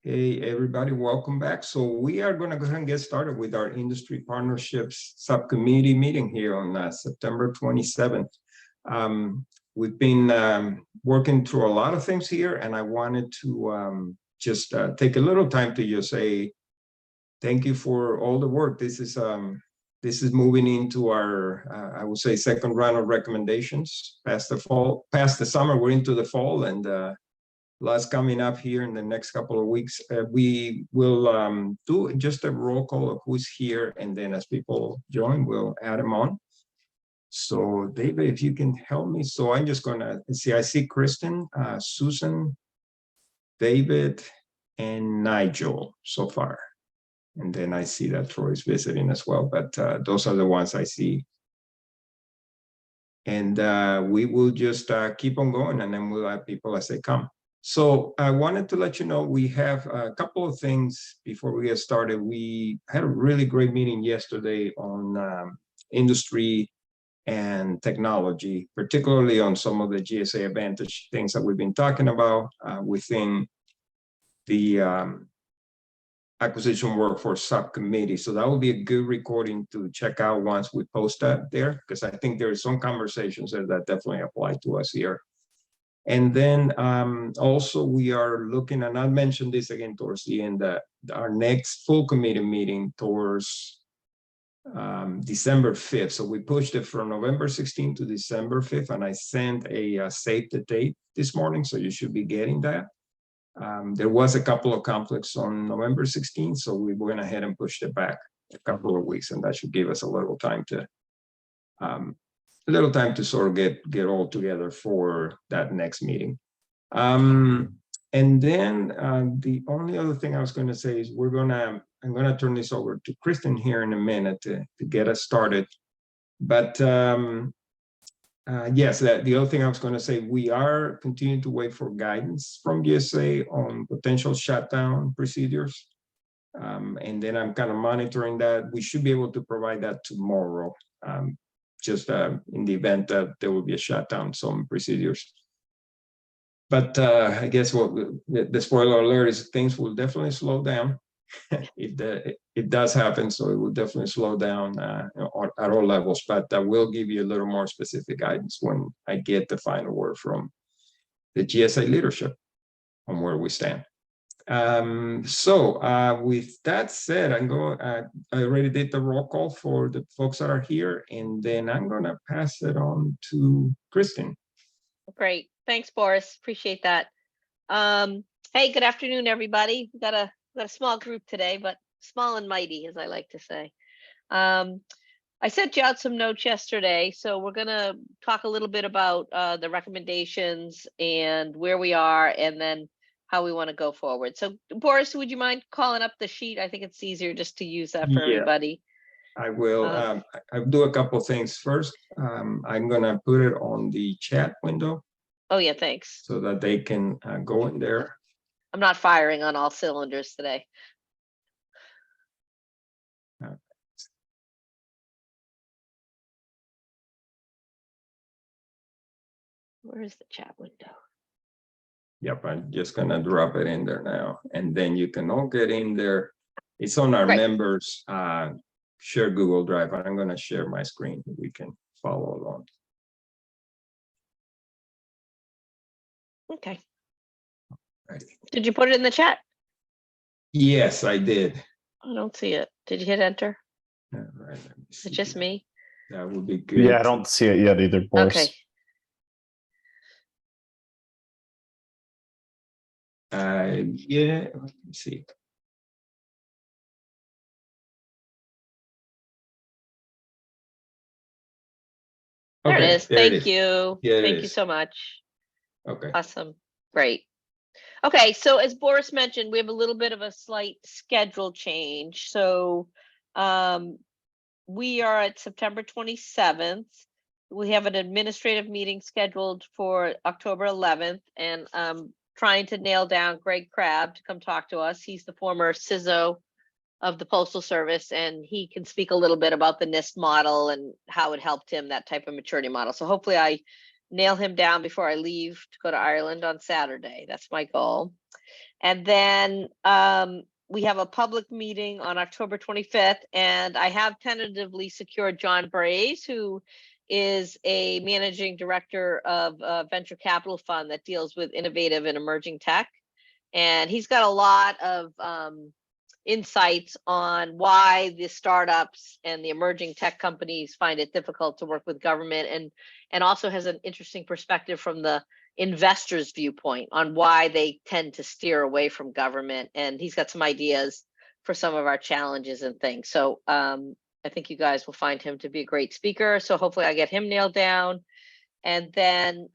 Hey, everybody, welcome back. So we are going to go ahead and get started with our Industry Partnerships Subcommittee meeting here on September 27th. We've been working through a lot of things here, and I wanted to just take a little time to just say thank you for all the work. This is moving into our, I would say, second round of recommendations. Past the summer, we're into the fall, and lots coming up here in the next couple of weeks. We will do just a roll call of who's here, and then as people join, we'll add them on. So David, if you can help me. So I'm just gonna see, I see Kristen, Susan, David, and Nigel so far. And then I see that Troy's visiting as well, but those are the ones I see. And we will just keep on going, and then we'll have people as they come. So I wanted to let you know we have a couple of things before we get started. We had a really great meeting yesterday on industry and technology, particularly on some of the GSA Advantage things that we've been talking about within the Acquisition Workforce Subcommittee. So that will be a good recording to check out once we post that there, because I think there are some conversations there that definitely apply to us here. And then also we are looking, and I'll mention this again towards the end, that our next full committee meeting towards December 5th. So we pushed it from November 16th to December 5th, and I sent a save the date this morning, so you should be getting that. There was a couple of conflicts on November 16th, so we went ahead and pushed it back a couple of weeks, and that should give us a little time to sort of get all together for that next meeting. And then the only other thing I was going to say is I'm going to turn this over to Kristen here in a minute to get us started. But yes, the other thing I was going to say, we are continuing to wait for guidance from GSA on potential shutdown procedures. And then I'm kind of monitoring that. We should be able to provide that tomorrow. Just in the event that there will be a shutdown, some procedures. But I guess what the spoiler alert is, things will definitely slow down if it does happen. So it will definitely slow down at all levels. But I will give you a little more specific guidance when I get the final word from the GSA leadership on where we stand. So with that said, I already did the roll call for the folks that are here, and then I'm going to pass it on to Kristen. Great. Thanks, Boris. Appreciate that. Hey, good afternoon, everybody. We've got a small group today, but small and mighty, as I like to say. I sent you out some notes yesterday, so we're going to talk a little bit about the recommendations and where we are, and then how we want to go forward. So Boris, would you mind calling up the sheet? I think it's easier just to use that for everybody. I will. I'll do a couple of things. First, I'm going to put it on the chat window. Oh yeah, thanks. So that they can go in there. I'm not firing on all cylinders today. Where is the chat window? Yep, I'm just going to drop it in there now, and then you can all get in there. It's on our members share Google Drive. I'm going to share my screen. We can follow along. Okay. Right. Did you put it in the chat? Yes, I did. I don't see it. Did you hit enter? All right. Is it just me? That would be good. Yeah, I don't see it yet either, Boris. Okay. Yeah, let me see. There it is. Thank you. Thank you so much. Okay. Awesome. Great. Okay, so as Boris mentioned, we have a little bit of a slight schedule change. So we are at September 27th. We have an administrative meeting scheduled for October 11th, and trying to nail down Greg Crabb to come talk to us. He's the former CISO of the Postal Service, and he can speak a little bit about the NIST model and how it helped him, that type of maturity model. So hopefully I nail him down before I leave to go to Ireland on Saturday. That's my goal. And then we have a public meeting on October 25th, and I have tentatively secured John Braze, who is a managing director of a venture capital fund that deals with innovative and emerging tech. And he's got a lot of insights on why the startups and the emerging tech companies find it difficult to work with government, and also has an interesting perspective from the investors' viewpoint on why they tend to steer away from government. And he's got some ideas for some of our challenges and things. So I think you guys will find him to be a great speaker. So hopefully I get him nailed down. And then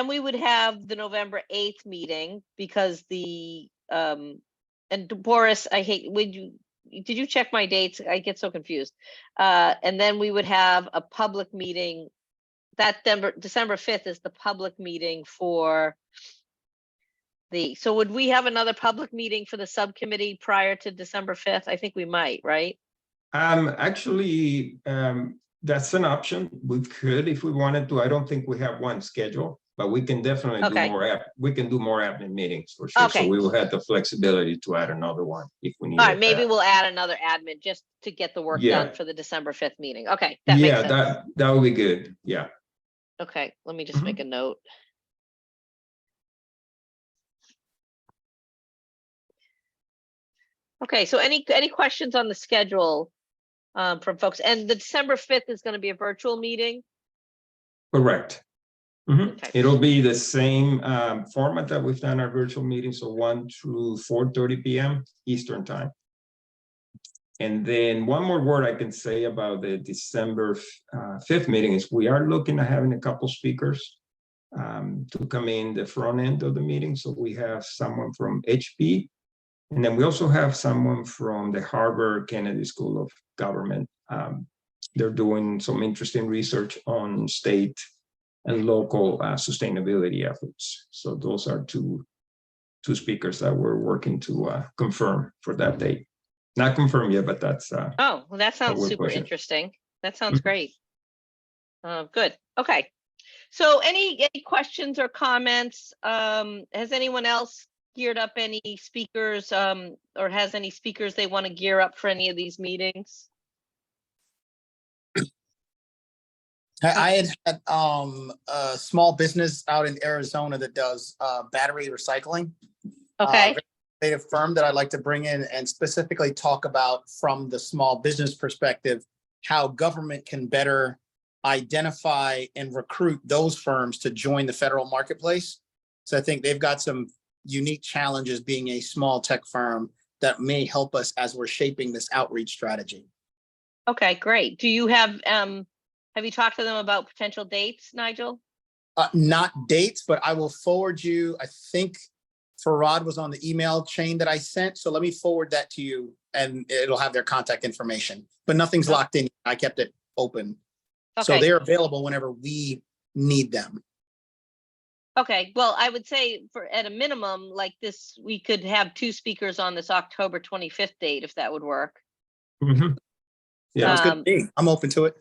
we would have the November 8th meeting, because the and Boris, did you check my dates? I get so confused. And then we would have a public meeting. That December 5th is the public meeting for so would we have another public meeting for the subcommittee prior to December 5th? I think we might, right? Actually, that's an option. We could, if we wanted to. I don't think we have one scheduled, but we can definitely do more. We can do more admin meetings for sure. Okay. So we will have the flexibility to add another one if we need. All right, maybe we'll add another admin just to get the work done for the December 5th meeting. Okay, that makes sense. that would be good. Yeah. Okay, let me just make a note. Okay, so any questions on the schedule from folks? And the December 5th is going to be a virtual meeting? Correct. Okay. It'll be the same format that we've done our virtual meetings, so 1 through 4:30 p.m. Eastern time. And then one more word I can say about the December 5th meeting is we are looking at having a couple speakers to come in the front end of the meeting. So we have someone from HP, and then we also have someone from the Harvard Kennedy School of Government. They're doing some interesting research on state and local sustainability efforts. So those are two speakers that we're working to confirm for that date. Not confirmed yet, but that's oh, well, that sounds super interesting. That sounds great. Good. Okay. So any questions or comments? Has anyone else geared up any speakers or has any speakers they want to gear up for any of these meetings? I had a small business out in Arizona that does battery recycling. Okay. A firm that I'd like to bring in and specifically talk about from the small business perspective, how government can better identify and recruit those firms to join the federal marketplace. So I think they've got some unique challenges being a small tech firm that may help us as we're shaping this outreach strategy. Okay, great. Do you have you talked to them about potential dates, Nigel? Not dates, but I will forward you. I think Farad was on the email chain that I sent. So let me forward that to you and it'll have their contact information, but nothing's locked in. I kept it open. Okay. So they're available whenever we need them. Okay, well, I would say at a minimum like this, we could have 2 speakers on this October 25th date, if that would work. Mm-hmm. Yeah, sounds good to me. I'm open to it.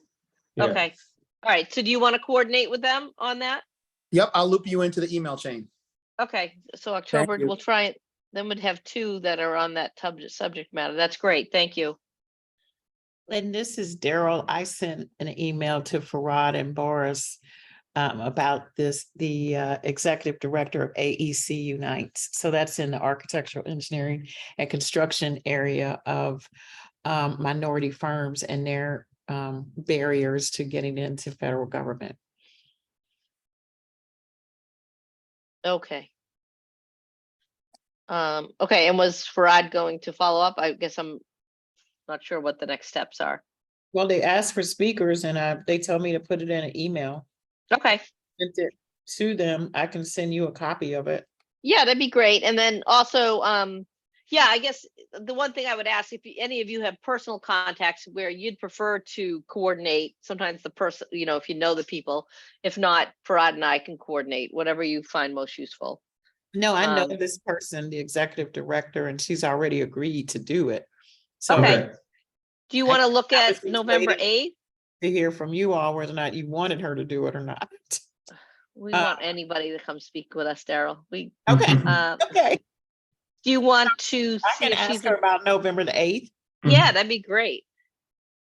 Yeah. Okay. All right. So do you want to coordinate with them on that? Yep. I'll loop you into the email chain. Okay. So October, we'll try it. Then we'd have 2 that are on that subject matter. That's great. Thank you. And this is Daryl. I sent an email to Farad and Boris about the executive director of AEC Unites. So that's in the architectural engineering and construction area of minority firms and their barriers to getting into federal government. Okay. Okay, and was Farad going to follow up? I guess I'm not sure what the next steps are. Well, they asked for speakers and they told me to put it in an email. Okay. Sent it to them. I can send you a copy of it. Yeah, that'd be great. And then also, yeah, I guess the one thing I would ask, if any of you have personal contacts where you'd prefer to coordinate, sometimes the person, if you know the people, if not, Farad and I can coordinate, whatever you find most useful. No, I know this person, the executive director, and she's already agreed to do it. So okay. Do you want to look at November 8th? To hear from you all whether or not you wanted her to do it or not. We want anybody to come speak with us, Daryl. We, Okay, do okay. you want to I see can if she's, ask her about November the 8th. yeah, that'd be great.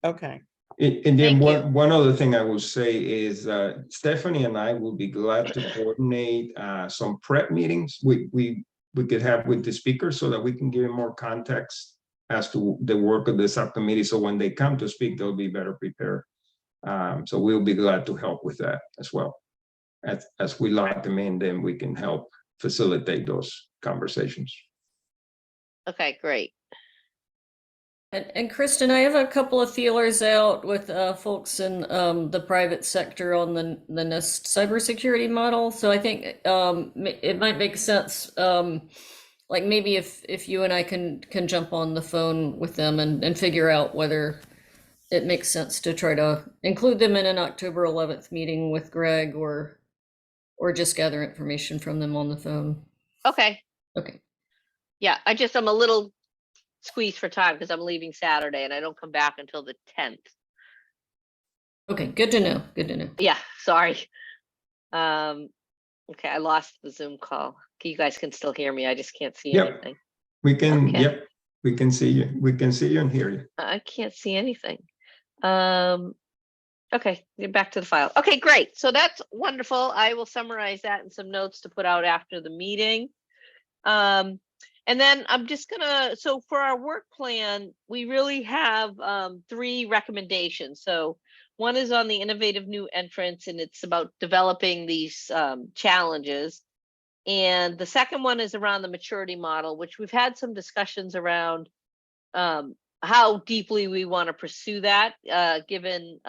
Okay. And then Thank you. one other thing I will say is Stephanie and I will be glad to coordinate some prep meetings we could have with the speakers so that we can give them more context as to the work of the subcommittee. So when they come to speak, they'll be better prepared. So we'll be glad to help with that as well. As we lock them in, then we can help facilitate those conversations. Okay, great. And Kristen, I have a couple of feelers out with folks in the private sector on the NIST cybersecurity model. So I think it might make sense, like maybe if you and I can jump on the phone with them and figure out whether it makes sense to try to include them in an October 11th meeting with Greg or just gather information from them on the phone. Okay. Okay. Yeah, I'm a little squeezed for time because I'm leaving Saturday and I don't come back until the 10th. Okay, good to know. Good to know. Yeah, sorry. Okay, I lost the Zoom call. You guys can still hear me. I just can't see Yep. anything. We can, Okay. yep, we can see you. We can see you and hear you. I can't see anything. Okay, get back to the file. Okay, great. So that's wonderful. I will summarize that in some notes to put out after the meeting. And then I'm just gonna, so for our work plan, we really have 3 recommendations. So one is on the innovative new entrants, and it's about developing these challenges. And the second one is around the maturity model, which we've had some discussions around how deeply we want to pursue that, given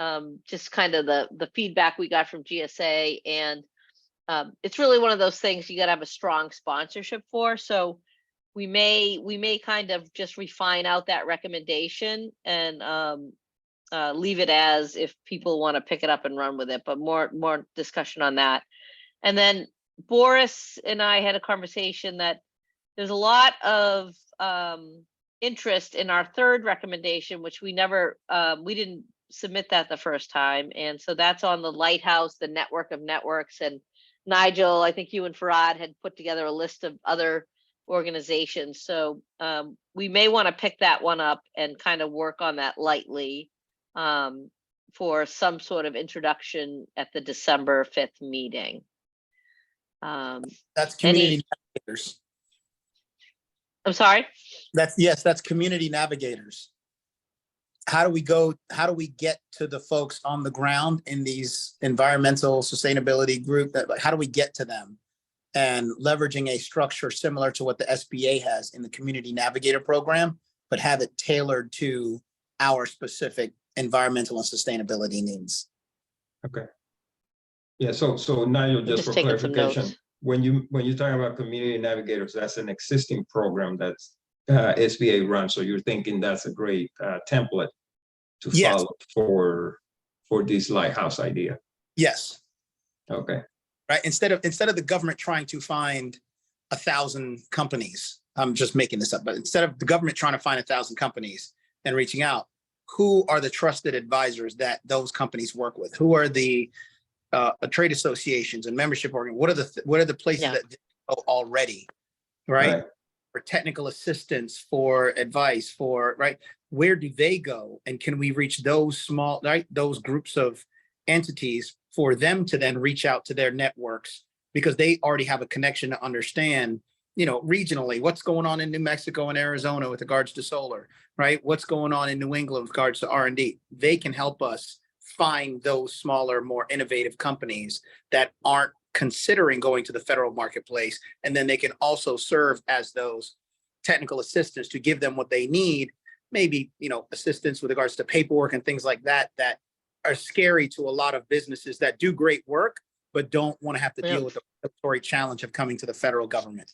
just kind of the feedback we got from GSA. And it's really one of those things you got to have a strong sponsorship for. So we may kind of just refine out that recommendation and leave it as if people want to pick it up and run with it, but more discussion on that. And then Boris and I had a conversation that there's a lot of interest in our third recommendation, which we didn't submit that the first time. And so that's on the Lighthouse, the network of networks. And Nigel, I think you and Farad had put together a list of other organizations. So we may want to pick that one up and kind of work on that lightly for some sort of introduction at the December 5th meeting. That's community navigators. I'm sorry? That's community navigators. How do we get to the folks on the ground in these environmental sustainability group? How do we get to them? And leveraging a structure similar to what the SBA has in the community navigator program, but have it tailored to our specific environmental and sustainability needs. Okay. Yeah, so Nigel, just for taking some clarification, notes. when you talk about community navigators, that's an existing program that's SBA runs. So you're thinking that's a great template to Yes. follow for this lighthouse idea. Yes. Okay. Right. Instead of the government trying to find 1,000 companies, I'm just making this up, but instead of the government trying to find 1,000 companies and reaching out, who are the trusted advisors that those companies work with? Who are the trade associations and membership organizations? What are the places that they go already, right? For technical assistance, for advice, where do they go? And can we reach those those groups of entities for them to then reach out to their networks, because they already have a connection to understand, regionally, what's going on in New Mexico and Arizona with regards to solar, right? What's going on in New England with regards to R&D. They can help us find those smaller, more innovative companies that aren't considering going to the federal marketplace. And then they can also serve as those technical assistants to give them what they need, maybe, assistance with regards to paperwork and things like that, that are scary to a lot of businesses that do great work, but don't want to have to deal with the regulatory challenge of coming to the federal government.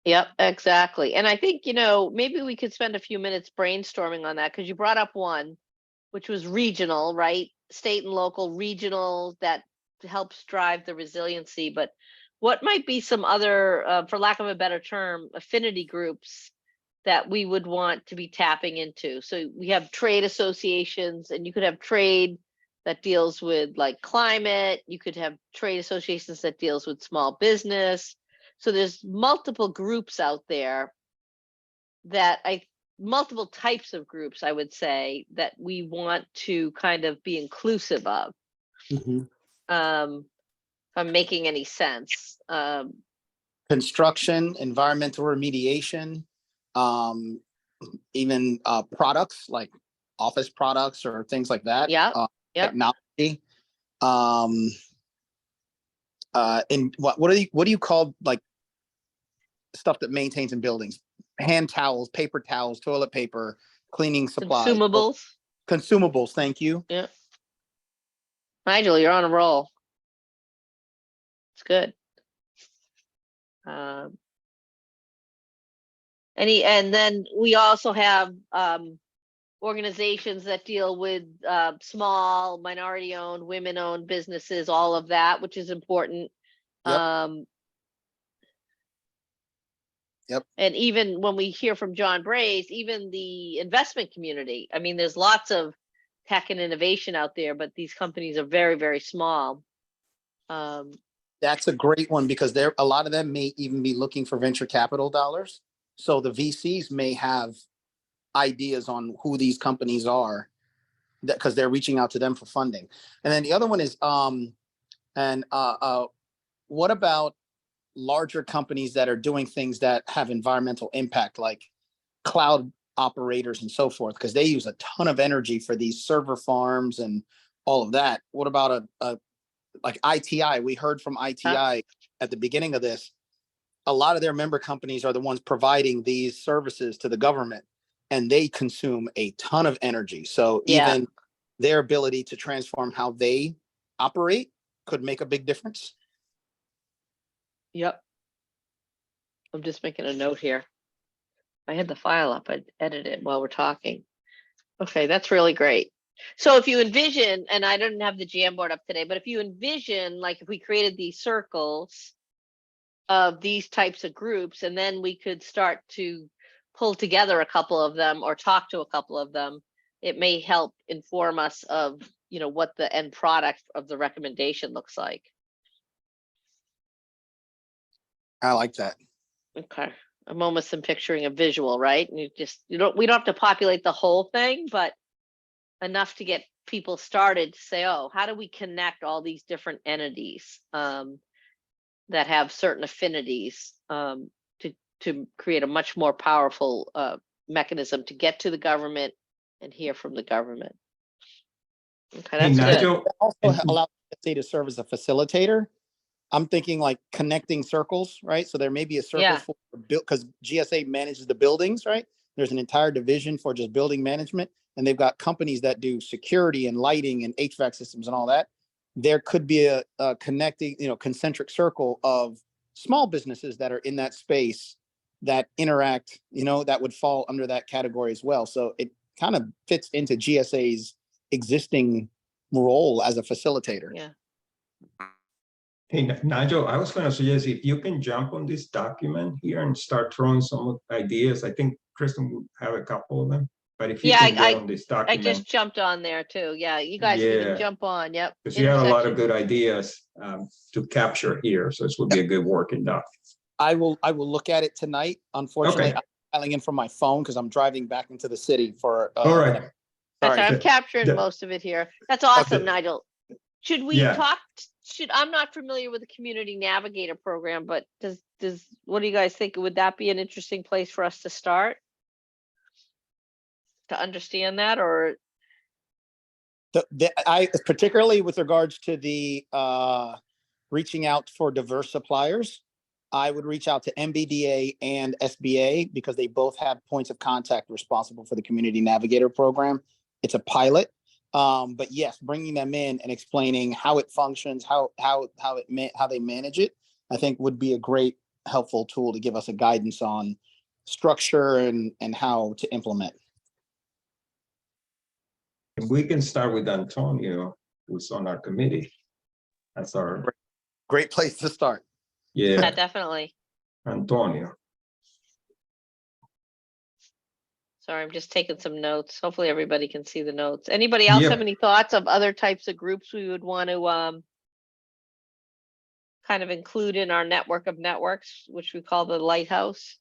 Yep, exactly. And I think, maybe we could spend a few minutes brainstorming on that, because you brought up one, which was regional, right? State and local regional that helps drive the resiliency. But what might be some other, for lack of a better term, affinity groups that we would want to be tapping into? So we have trade associations, and you could have trade that deals with like climate. You could have trade associations that deals with small business. So there's multiple groups out there that multiple types of groups, I would say, that we want to kind of be inclusive of. Mhm. If I'm making any sense. Construction, environmental remediation, even products like office products or things like that. Yeah. Yep. Technology. And what do you call like stuff that maintains in buildings? Hand towels, paper towels, toilet paper, cleaning supplies. Consumables. Consumables, thank you. Yeah. Nigel, you're on a roll. It's good. And then we also have organizations that deal with small, minority-owned, women-owned businesses, all of that, which is important. Yep. Yep. And even when we hear from John Brace, even the investment community, I mean, there's lots of tech and innovation out there, but these companies are very, very small. That's a great one because a lot of them may even be looking for venture capital dollars. So the VCs may have ideas on who these companies are because they're reaching out to them for funding. And then the other one is, what about larger companies that are doing things that have environmental impact, like cloud operators and so forth, because they use a ton of energy for these server farms and all of that. What about like ITI? We heard from ITI at the beginning of this. A lot of their member companies are the ones providing these services to the government, and they consume a ton of energy. So even their ability to transform how they operate could make a big difference. Yep. I'm just making a note here. I had the file up. I'd edit it while we're talking. Okay, that's really great. So if you envision, and I didn't have the Jamboard up today, but if you envision, like if we created these circles of these types of groups, and then we could start to pull together a couple of them or talk to a couple of them, it may help inform us of, you know, what the end product of the recommendation looks like. I like that. Okay. I'm almost picturing a visual, right? And we don't have to populate the whole thing, but enough to get people started to say, oh, how do we connect all these different entities that have certain affinities to create a much more powerful mechanism to get to the government and hear from the government. Okay, that's good. Nigel, Also allow the to serve as a facilitator. I'm thinking like connecting circles, right? So there may be a circle for because GSA manages the buildings, right? There's an entire division for just building management, and they've got companies that do security and lighting and HVAC systems and all that. There could be a connecting, concentric circle of small businesses that are in that space that interact, that would fall under that category as well. So it kind of fits into GSA's existing role as a facilitator. Yeah. Hey, Nigel, I was going to suggest if you can jump on this document here and start throwing some ideas. I think Kristen will have a couple of them, but if you can get on this document. I just jumped on there too. Yeah, you guys can even jump on. Yep. Because you have a lot of good ideas to capture here, so this would be a good working doc. I will look at it tonight. Unfortunately, I'm dialing in from my phone because I'm driving back into the city for. All right. That's right. I'm capturing most of it here. That's awesome, Nigel. Should we talk? I'm not familiar with the Community Navigator program, but what do you guys think? Would that be an interesting place for us to start to understand that, or? I particularly with regards to the reaching out for diverse suppliers, I would reach out to MBDA and SBA because they both have points of contact responsible for the Community Navigator program. It's a pilot. But yes, bringing them in and explaining how it functions, how they manage it, I think would be a great helpful tool to give us a guidance on structure and how to implement. And we can start with Antonio, who's on our committee. That's our great place to start. Yeah, definitely. Antonio. Sorry, I'm just taking some notes. Hopefully everybody can see the notes. Anybody else Yep. have any thoughts of other types of groups we would want to kind of include in our network of networks, which we call the lighthouse?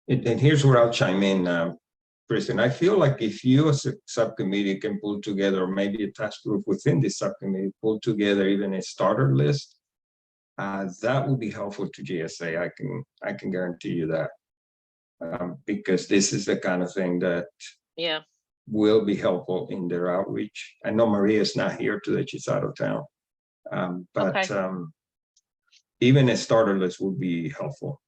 And here's where I'll chime in, Kristen. I feel like if you as a subcommittee can pull together, or maybe a task group within this subcommittee, pull together even a starter list, that would be helpful to GSA. I can guarantee you that, because this is the kind of thing that Yeah, will be helpful in their outreach. I know Maria's not here today; she's out of town, but Okay. even a starter list would be helpful.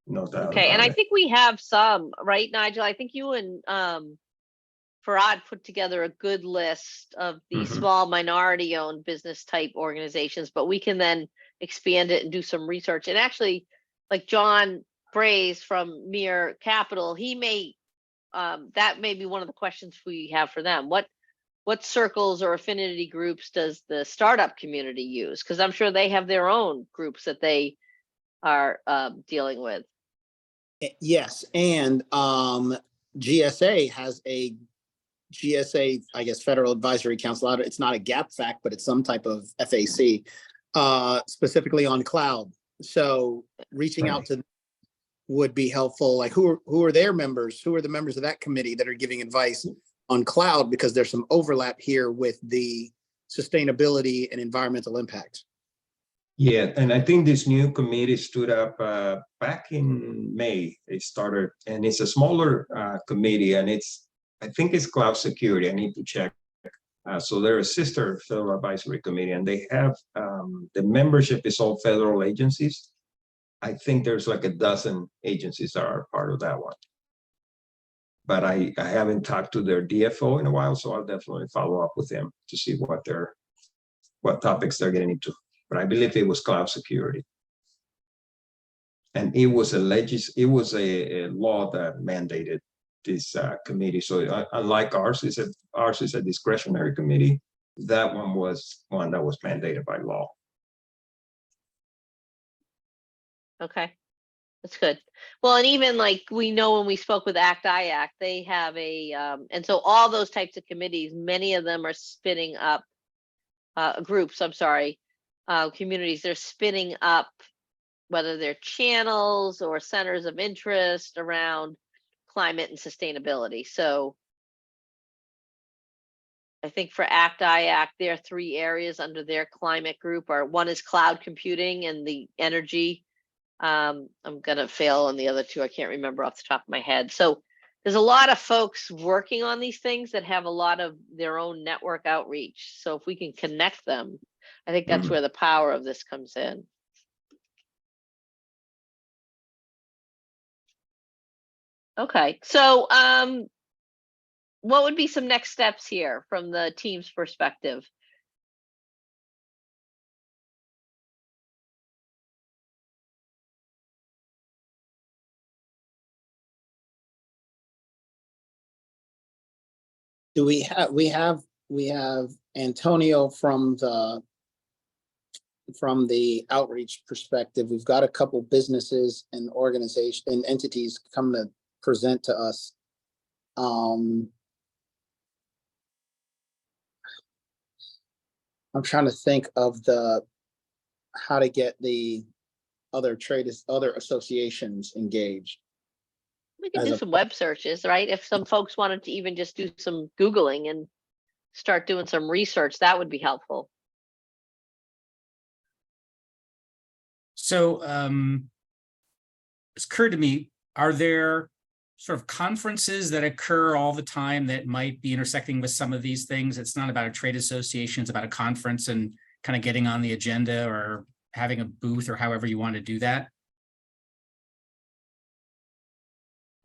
No doubt okay. And about I it. think we have some, right, Nigel? I think you and Farad put together a good list of the Mhm. small minority owned business type organizations, but we can then expand it and do some research. And actually, like John Braze from Mere Capital, he may that may be one of the questions we have for them. What circles or affinity groups does the startup community use? Because I'm sure they have their own groups that they are dealing with. Yes, and GSA has a GSA, I guess, Federal Advisory Council. It's not a GAP FAC, but it's some type of FAC, specifically on cloud. So reaching out to them would be helpful. Like who are their members? Who are the members of that committee that are giving advice on cloud? Because there's some overlap here with the sustainability and environmental impact. Yeah, and I think this new committee stood up back in May. They started, and it's a smaller committee, and I think it's cloud security. I need to check. So they're a sister federal advisory committee, and they have the membership is all federal agencies. I think there's like a dozen agencies that are part of that one. But I haven't talked to their DFO in a while, so I'll definitely follow up with them to see what topics they're getting into. But I believe it was cloud security. And it was a law that mandated this committee. So unlike ours is a discretionary committee. That one was one that was mandated by law. Okay, that's good. Well, and even like we know when we spoke with ACT-IAC, they have and so all those types of committees, many of them are spinning up groups, I'm sorry, communities, they're spinning up, whether they're channels or centers of interest around climate and sustainability. So I think for ACT-IAC, there are 3 areas under their climate group. One is cloud computing and the energy. I'm gonna fail on the other 2. I can't remember off the top of my head. So there's a lot of folks working on these things that have a lot of their own network outreach. So if we can connect them, I think that's where the power of this comes in. Okay, so what would be some next steps here from the team's perspective? Do we have Antonio from the outreach perspective. We've got a couple businesses and organizations and entities come to present to us. I'm trying to think of how to get the other associations engaged. We can do some web searches, right? If some folks wanted to even just do some Googling and start doing some research, that would be helpful. So it's occurred to me, are there sort of conferences that occur all the time that might be intersecting with some of these things? It's not about a trade association, it's about a conference and kind of getting on the agenda or having a booth or however you want to do that.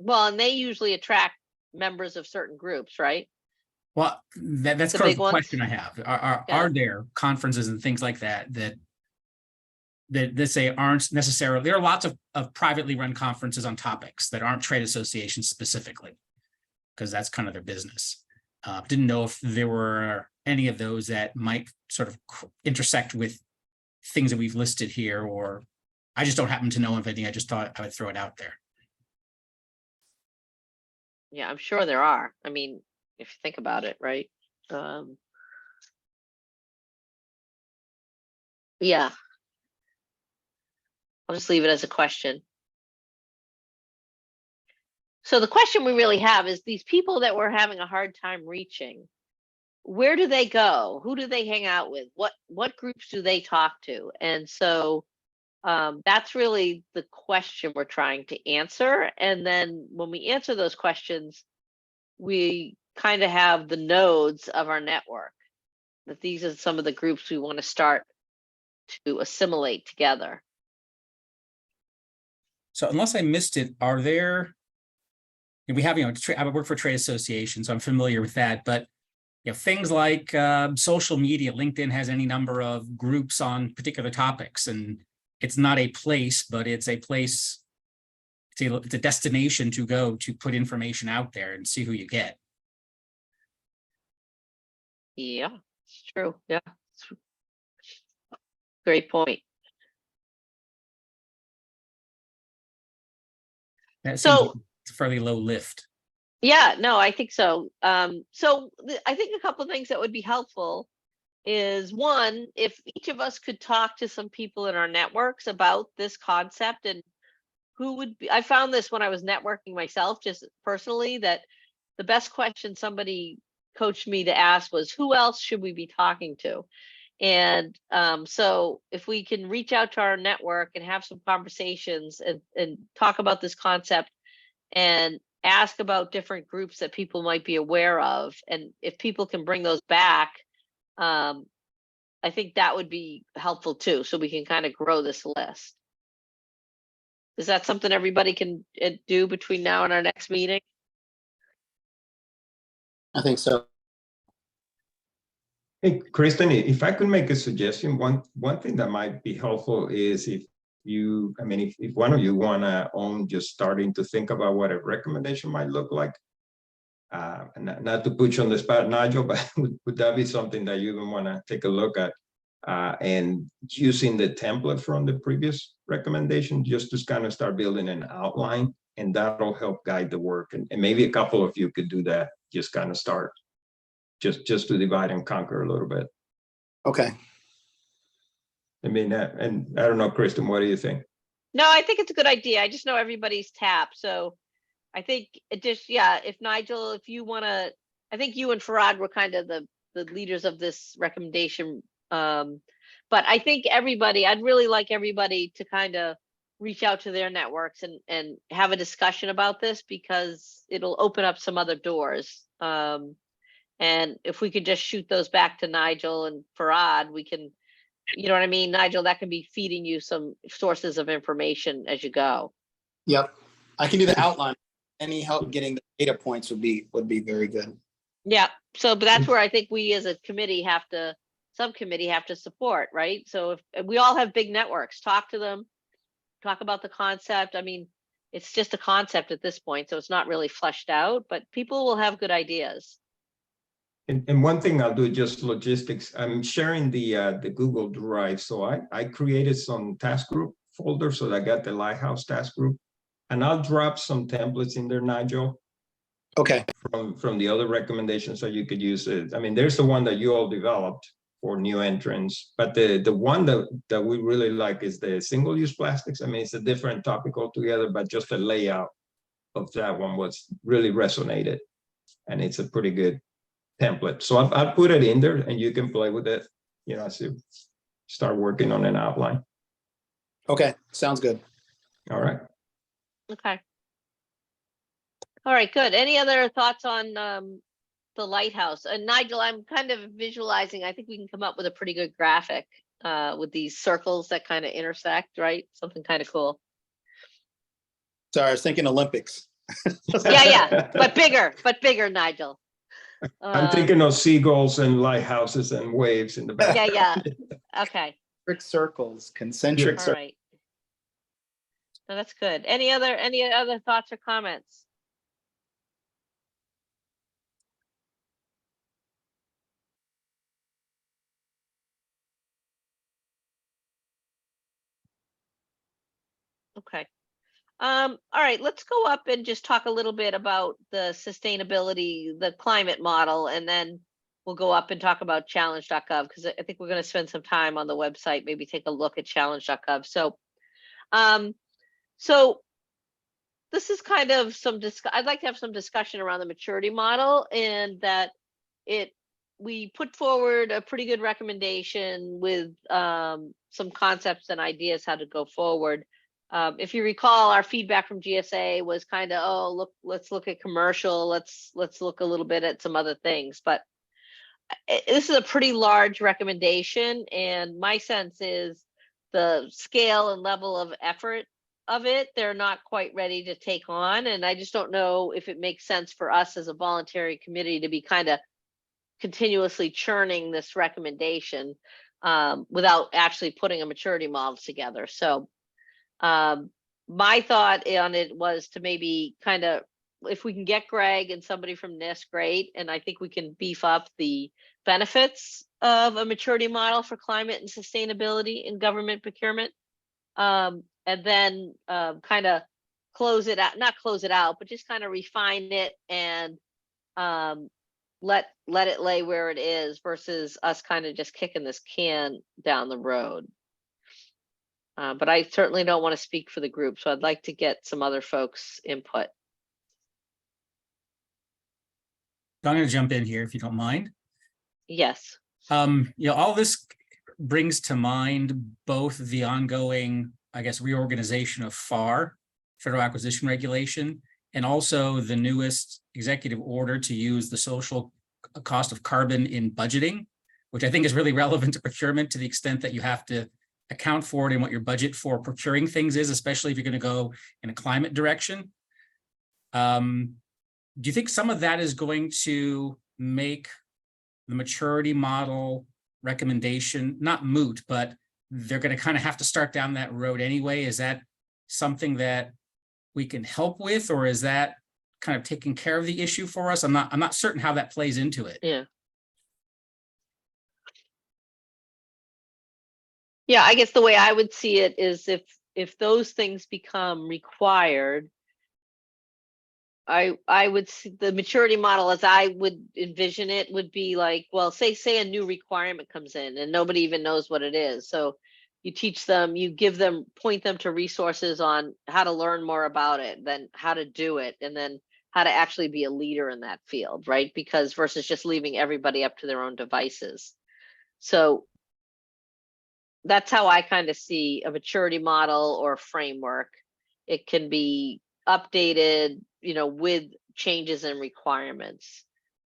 Well, and they usually attract members of certain groups, right? Well, that's The kind of big the ones? question I have. Yeah. Are there conferences and things like that say aren't necessarily, there are lots of privately run conferences on topics that aren't trade associations specifically, because that's kind of their business. Didn't know if there were any of those that might sort of intersect with things that we've listed here, or I just don't happen to know of any. I just thought I would throw it out there. Yeah, I'm sure there are. I mean, if you think about it, right? Yeah, I'll just leave it as a question. So the question we really have is these people that we're having a hard time reaching, where do they go? Who do they hang out with? What groups do they talk to? And so that's really the question we're trying to answer. And then when we answer those questions, we kind of have the nodes of our network, that these are some of the groups we want to start to assimilate together. So unless I missed it, are there, we have, I work for a trade association, so I'm familiar with that, but things like social media, LinkedIn has any number of groups on particular topics, and it's not a place, but it's a place, it's a destination to go to put information out there and see who you get. Yeah, it's true. Yeah. Great point. That seems So like it's a fairly low lift. yeah, no, I think so. I think a couple of things that would be helpful is, one, if each of us could talk to some people in our networks about this concept, and who would be, I found this when I was networking myself, just personally, that the best question somebody coached me to ask was, who else should we be talking to? And so if we can reach out to our network and have some conversations and talk about this concept and ask about different groups that people might be aware of, and if people can bring those back, I think that would be helpful too, so we can kind of grow this list. Is that something everybody can do between now and our next meeting? I think so. Hey, Kristen, if I could make a suggestion, one thing that might be helpful is if one of you want to own just starting to think about what a recommendation might look like. Not to put you on the spot, Nigel, but would that be something that you even want to take a look at? And using the template from the previous recommendation, just to kind of start building an outline, and that'll help guide the work. And maybe a couple of you could do that, just kind of start, just to divide and conquer a little bit. Okay. I mean, and I don't know, Kristen, what do you think? No, I think it's a good idea. I just know everybody's tapped, so I think it just, yeah, if Nigel, if you want to, I think you and Farad were kind of the leaders of this recommendation. But I think everybody, I'd really like everybody to kind of reach out to their networks and have a discussion about this, because it'll open up some other doors. And if we could just shoot those back to Nigel and Farad, we can, you know what I mean, Nigel, that can be feeding you some sources of information as you go. Yep. I can do the outline. Any help getting the data points would be very good. Yeah. So, but that's where I think we as a subcommittee have to support, right? So if we all have big networks, talk to them, talk about the concept. I mean, it's just a concept at this point, so it's not really fleshed out, but people will have good ideas. And one thing I'll do, just logistics. I'm sharing the Google Drive, so I created some task group folders, so I got the Lighthouse task group, and I'll drop some templates in there, Nigel. Okay. From the other recommendations, so you could use it. I mean, there's the one that you all developed for new entrants, but the one that we really like is the single-use plastics. I mean, it's a different topic altogether, but just the layout of that one was really resonated, and it's a pretty good template. So I'll put it in there, and you can play with it, as you start working on an outline. Okay, sounds good. All right. Okay. All right, good. Any other thoughts on the lighthouse? And Nigel, I'm kind of visualizing, I think we can come up with a pretty good graphic with these circles that kind of intersect, right? Something kind of cool. Sorry, I was thinking Olympics. Yeah, but bigger, Nigel. I'm thinking of seagulls and lighthouses and waves in the back. Yeah. Okay. Circles, concentric All circles. right. No, that's good. Any other thoughts or comments? Okay. All right, let's go up and just talk a little bit about the sustainability, the climate model, and then we'll go up and talk about challenge.gov, because I think we're going to spend some time on the website, maybe take a look at challenge.gov. So this is kind of I'd like to have some discussion around the maturity model, and that we put forward a pretty good recommendation with some concepts and ideas how to go forward. If you recall, our feedback from GSA was kind of, oh, look, let's look at commercial, let's look a little bit at some other things. But this is a pretty large recommendation, and my sense is the scale and level of effort of it, they're not quite ready to take on. And I just don't know if it makes sense for us as a voluntary committee to be kind of continuously churning this recommendation without actually putting a maturity model together. So my thought on it was to maybe kind of, if we can get Greg and somebody from NIST, great. And I think we can beef up the benefits of a maturity model for climate and sustainability in government procurement. And then kind of close it out, not close it out, but just kind of refine it and let it lay where it is, versus us kind of just kicking this can down the road. But I certainly don't want to speak for the group, so I'd like to get some other folks' input. I'm going to jump in here if you don't mind. Yes. All this brings to mind both the ongoing, I guess, reorganization of FAR, Federal Acquisition Regulation, and also the newest executive order to use the social cost of carbon in budgeting, which I think is really relevant to procurement to the extent that you have to account for it in what your budget for procuring things is, especially if you're going to go in a climate direction. Do you think some of that is going to make the maturity model recommendation not moot, but they're going to kind of have to start down that road anyway? Is that something that we can help with, or is that kind of taking care of the issue for us? I'm not certain how that plays into it. Yeah. Yeah, I guess the way I would see it is if those things become required, I would see the maturity model as I would envision it would be like, well, say a new requirement comes in and nobody even knows what it is. So you teach them, you give them, point them to resources on how to learn more about it, then how to do it, and then how to actually be a leader in that field, right? Because versus just leaving everybody up to their own devices. So that's how I kind of see a maturity model or framework. It can be updated, with changes and requirements.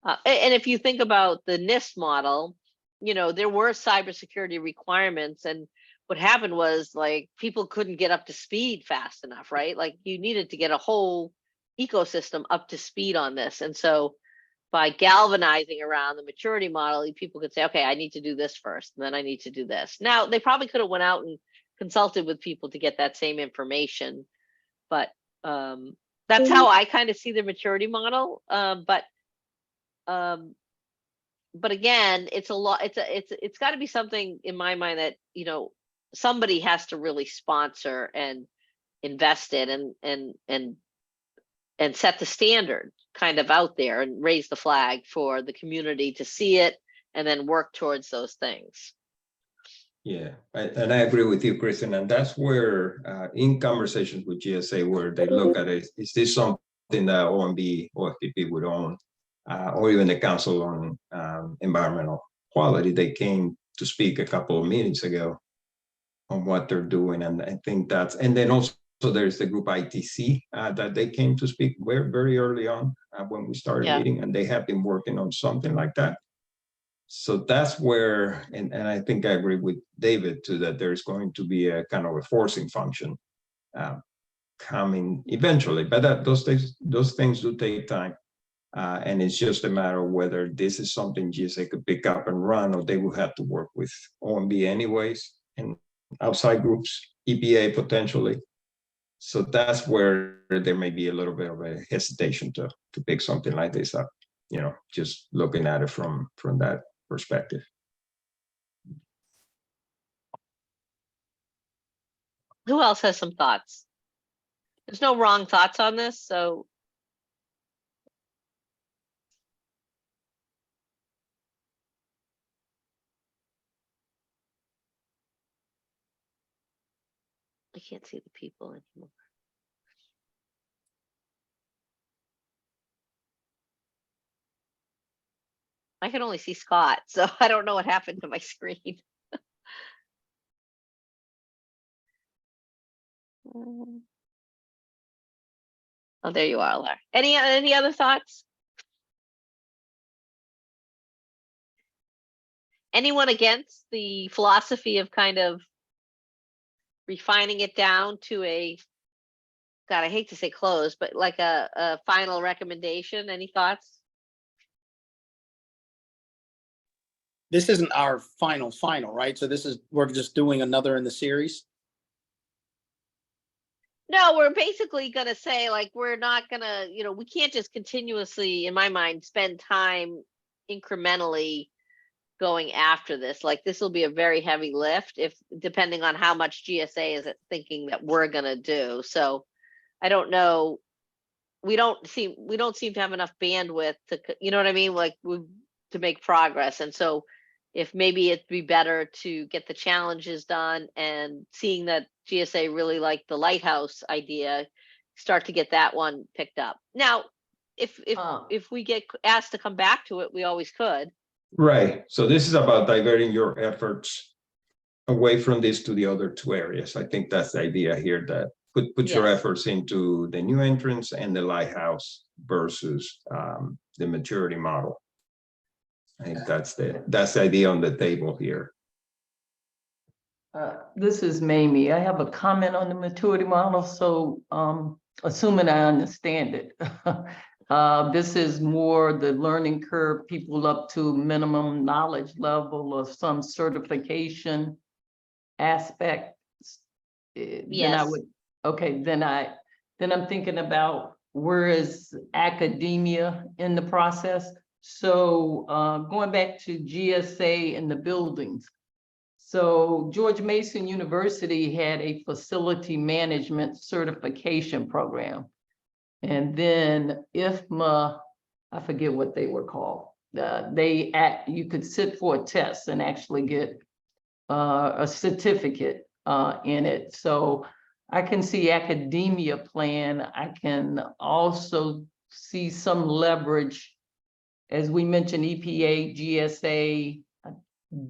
And if you think about the NIST model, there were cybersecurity requirements, and what happened was, like, people couldn't get up to speed fast enough, right? Like, you needed to get a whole ecosystem up to speed on this. And so by galvanizing around the maturity model, people could say, okay, I need to do this first, and then I need to do this. Now, they probably could have went out and consulted with people to get that same information, but that's how I kind of see the maturity model. But again, it's a lot. It's got to be something in my mind that somebody has to really sponsor and invest in and set the standard kind of out there and raise the flag for the community to see it and then work towards those things. Yeah, and I agree with you, Kristen, and that's where in conversations with GSA, where they look at it, is this something that OMB, OFPP would own, or even the Council on Environmental Quality? They came to speak a couple of meetings ago on what they're doing, and I think that's, and then also there's the group ITC that they came to speak very early on when we started meeting, and they have been working on something like that. So that's where, and I think I agree with David too, that there's going to be a kind of a forcing function coming eventually, but those things do take time. And it's just a matter of whether this is something GSA could pick up and run, or they will have to work with OMB anyways, and outside groups, EPA potentially. So that's where there may be a little bit of a hesitation to pick something like this up, just looking at it from that perspective. Who else has some thoughts? There's no wrong thoughts on this, so. I can't see the people anymore. I can only see Scott, so I don't know what happened to my screen. Oh, there you are, Laura. Any other thoughts? Anyone against the philosophy of kind of refining it down to a, God, I hate to say close, but like a final recommendation? Any thoughts? This isn't our final, right? So we're just doing another in the series. No, we're basically gonna say, like, we're not gonna, we can't just continuously, in my mind, spend time incrementally going after this. Like, this will be a very heavy lift if, depending on how much GSA is thinking that we're gonna do. So I don't know. We don't seem to have enough bandwidth to, you know what I mean? Like, to make progress. And so if maybe it'd be better to get the challenges done, and seeing that GSA really liked the lighthouse idea, start to get that one picked up. Now, if we get asked to come back to it, we always could. Right. So this is about diverting your efforts away from this to the other two areas. I think that's the idea here, that put your Yes. efforts into the new entrance and the lighthouse versus the maturity model. I think that's the idea on the table here. This is Mamie. I have a comment on the maturity model. So assuming I understand it, this is more the learning curve, people up to minimum knowledge level or some certification aspect. Then I Yes. would, okay, then I'm thinking about where is academia in the process. So going back to GSA and the buildings. So George Mason University had a facility management certification program. And then IFMA, I forget what they were called. You could sit for a test and actually get a certificate in it. So I can see academia plan. I can also see some leverage, as we mentioned, EPA, GSA,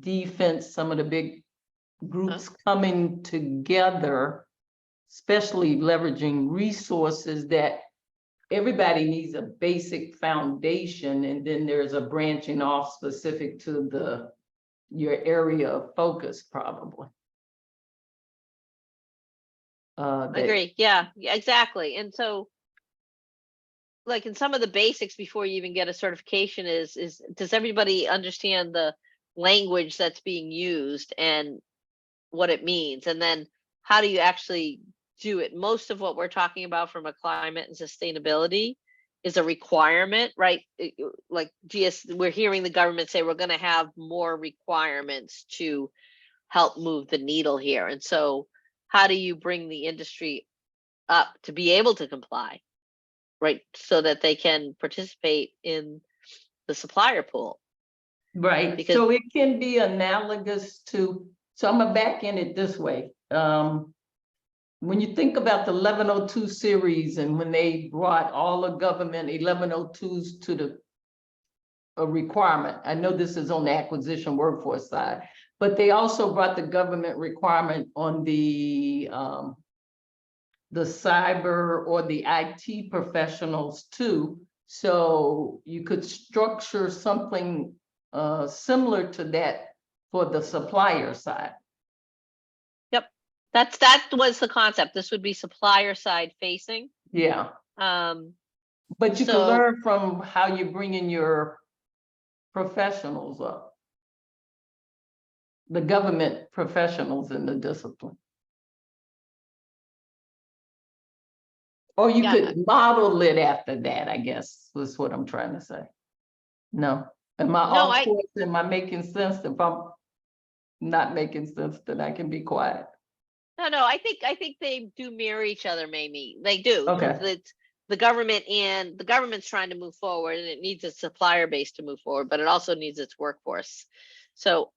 defense, some of the big groups coming together, especially leveraging resources that everybody needs a basic foundation, and then there's a branching off specific to your area of focus, probably. Agree. Yeah, exactly. And so, like, in some of the basics before you even get a certification is does everybody understand the language that's being used and what it means? And then how do you actually do it? Most of what we're talking about from a climate and sustainability is a requirement, right? Like we're hearing the government say we're going to have more requirements to help move the needle here. And so how do you bring the industry up to be able to comply, right? So that they can participate in the supplier pool. Right, Because so it can be analogous to, so I'm gonna back in it this way. When you think about the 1102 series and when they brought all the government 1102s to a requirement, I know this is on the acquisition workforce side, but they also brought the government requirement on the cyber or the IT professionals too. So you could structure something similar to that for the supplier side. Yep, that was the concept. This would be supplier side facing. Yeah. But you can so- learn from how you're bringing your professionals up. The government professionals in the discipline. Or you could model it after that, I guess, is what I'm trying to say. No. Am I off course? Am I making sense? If I'm not making sense, then I can be quiet. No, I think they do mirror each other, maybe. They do. Okay. Because it's the government's trying to move forward and it needs its supplier base to move forward, but it also needs its workforce. So,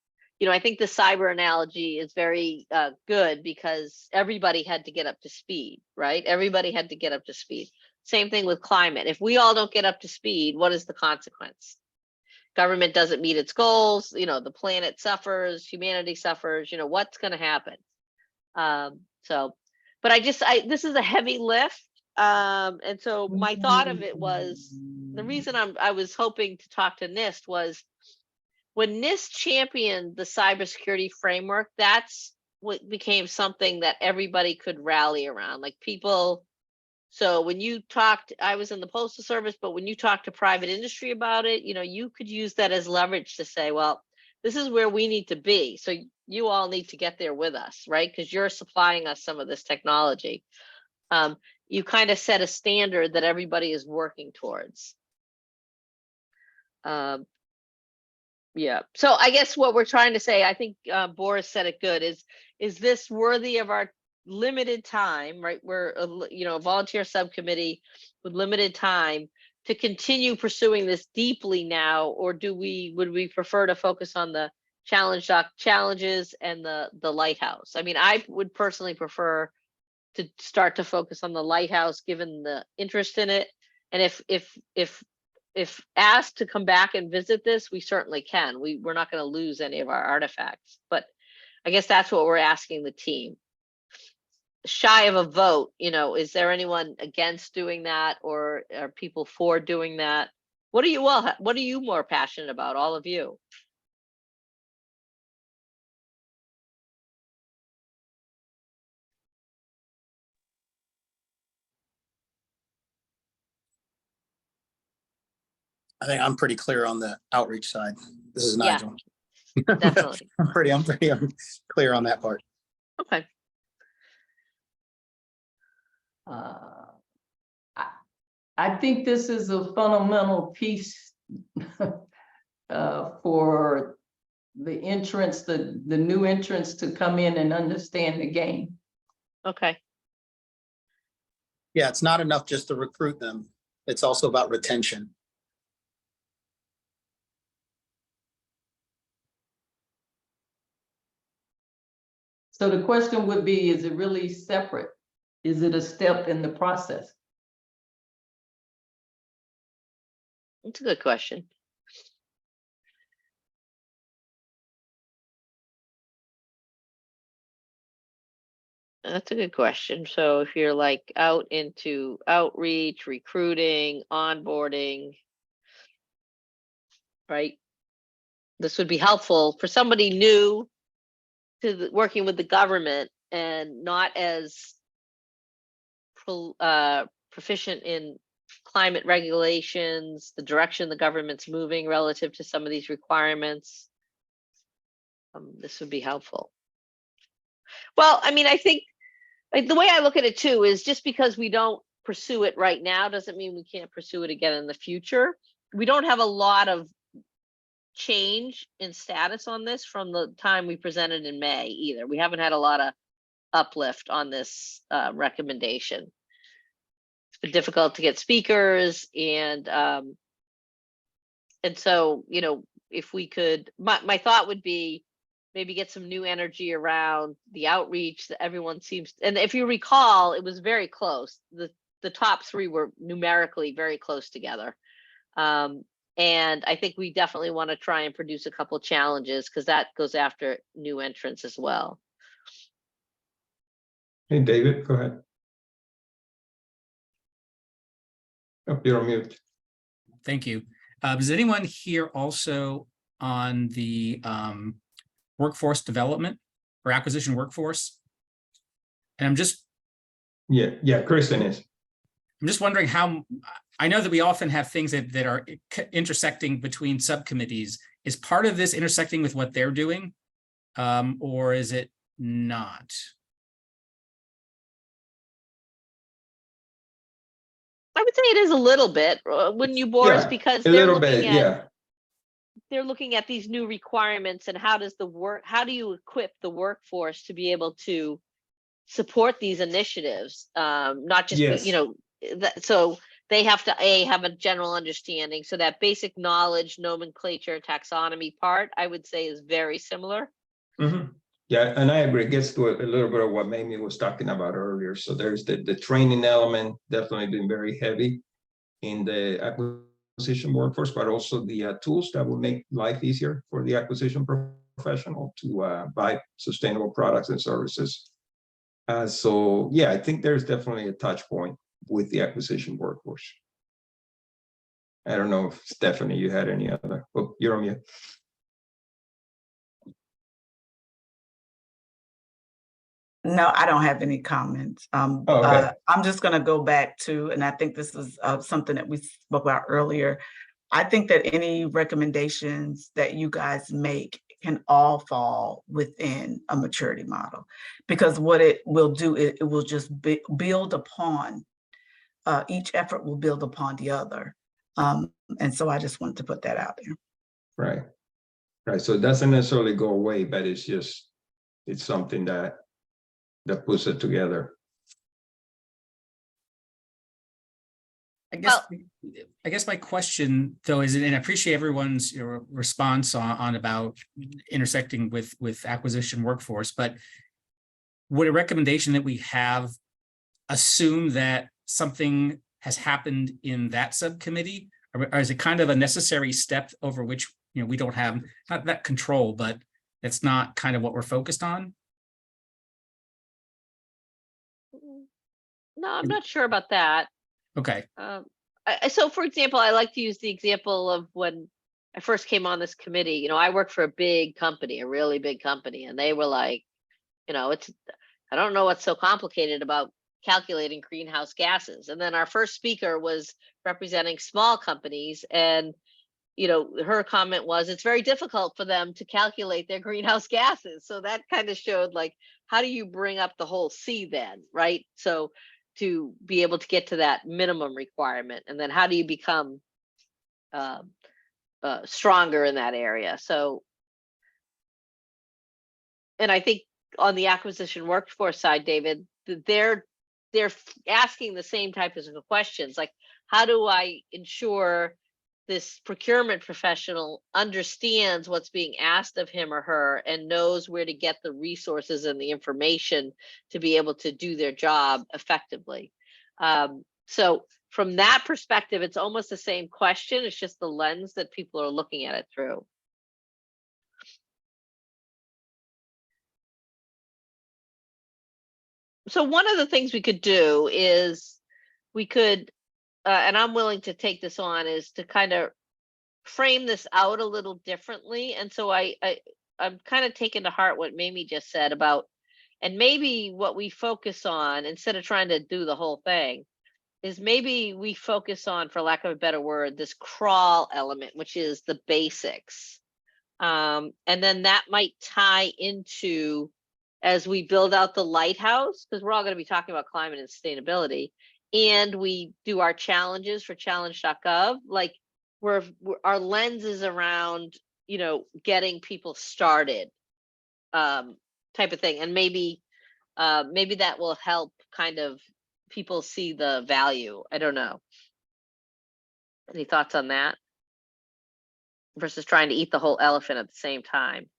I think the cyber analogy is very good because everybody had to get up to speed, right? Everybody had to get up to speed. Same thing with climate. If we all don't get up to speed, what is the consequence? Government doesn't meet its goals, the planet suffers, humanity suffers, what's going to happen? But this is a heavy lift. And so my thought of it was, the reason I was hoping to talk to NIST was when NIST championed the cybersecurity framework, that's what became something that everybody could rally around, like people. So when you talked, I was in the Postal Service, but when you talk to private industry about it, you could use that as leverage to say, well, this is where we need to be. So you all need to get there with us, right? Because you're supplying us some of this technology. You kind of set a standard that everybody is working towards. Yeah. So I guess what we're trying to say, I think Boris said it good, is this worthy of our limited time, right? We're a volunteer subcommittee with limited time to continue pursuing this deeply now, or would we prefer to focus on the challenges and the lighthouse? I mean, I would personally prefer to start to focus on the lighthouse given the interest in it. And if asked to come back and visit this, we certainly can. We're not going to lose any of our artifacts, but I guess that's what we're asking the team. Shy of a vote, is there anyone against doing that, or are people for doing that? What are you more passionate about, all of you? I think I'm pretty clear on the outreach side. This is Yeah. Nigel. Definitely. I'm pretty clear on that part. Okay. I think this is a fundamental piece for the entrants, the new entrants to come in and understand the game. Okay. Yeah, it's not enough just to recruit them. It's also about retention. So the question would be, is it really separate? Is it a step in the process? That's a good question. That's a good question. So if you're like out into outreach, recruiting, onboarding, right? This would be helpful for somebody new to working with the government and not as proficient in climate regulations, the direction the government's moving relative to some of these requirements. This would be helpful. Well, I mean, I think like the way I look at it too is just because we don't pursue it right now doesn't mean we can't pursue it again in the future. We don't have a lot of change in status on this from the time we presented in May either. We haven't had a lot of uplift on this recommendation. It's been difficult to get speakers, and so if we could, my thought would be maybe get some new energy around the outreach that everyone seems, and if you recall, it was very close. The top three were numerically very close together. And I think we definitely want to try and produce a couple challenges because that goes after new entrants as well. Hey, David, go ahead. Oh, you're on mute. Thank you. Is anyone here also on the workforce development or acquisition workforce? And I'm just Kristen is. I'm just wondering how, I know that we often have things that are intersecting between subcommittees. Is part of this intersecting with what they're doing, or is it not? I would say it is a little bit, wouldn't you, Boris? Yeah, because a little bit, yeah. They're looking at these new requirements and how do you equip the workforce to be able to support these initiatives, not just, Yes. so they have to have a general understanding. So that basic knowledge, nomenclature, taxonomy part, I would say is very similar. Mhm. Yeah, and I agree. It gets to a little bit of what Mamie was talking about earlier. So there's the training element, definitely been very heavy in the acquisition workforce, but also the tools that will make life easier for the acquisition professional to buy sustainable products and services. So yeah, I think there's definitely a touch point with the acquisition workforce. I don't know if Stephanie, you had any other, oh, you're on mute. No, I don't have any comments. Oh, okay. I'm just going to go back to, and I think this is something that we spoke about earlier. I think that any recommendations that you guys make can all fall within a maturity model, because what it will do, it will just build upon, each effort will build upon the other. And so I just wanted to put that out there. Right. Right. So it doesn't necessarily go away, but it's just, it's something that puts it together. I guess my question though is, and I appreciate everyone's response on about intersecting with acquisition workforce, but would a recommendation that we have assume that something has happened in that subcommittee, or is it kind of a necessary step over which we don't have not that control, but it's not kind of what we're focused on? No, I'm not sure about that. Okay. So for example, I like to use the example of when I first came on this committee. I worked for a big company, a really big company, and they were like, I don't know what's so complicated about calculating greenhouse gases. And then our first speaker was representing small companies, and her comment was, it's very difficult for them to calculate their greenhouse gases. So that kind of showed, like, how do you bring up the whole C then, right? So to be able to get to that minimum requirement, and then how do you become stronger in that area? So, and I think on the acquisition workforce side, David, they're asking the same type of questions, like, how do I ensure this procurement professional understands what's being asked of him or her and knows where to get the resources and the information to be able to do their job effectively. So from that perspective, it's almost the same question. It's just the lens that people are looking at it through. So one of the things we could do is we could, and I'm willing to take this on, is to kind of frame this out a little differently. And so I'm kind of taking to heart what Mamie just said about, and maybe what we focus on, instead of trying to do the whole thing, is maybe we focus on, for lack of a better word, this crawl element, which is the basics. And then that might tie into, as we build out the lighthouse, because we're all going to be talking about climate and sustainability, and we do our challenges for challenge.gov, like we're our lens is around, getting people started, type of thing. And maybe that will help kind of people see the value. I don't know. Any thoughts on that? Versus trying to eat the whole elephant at the same time.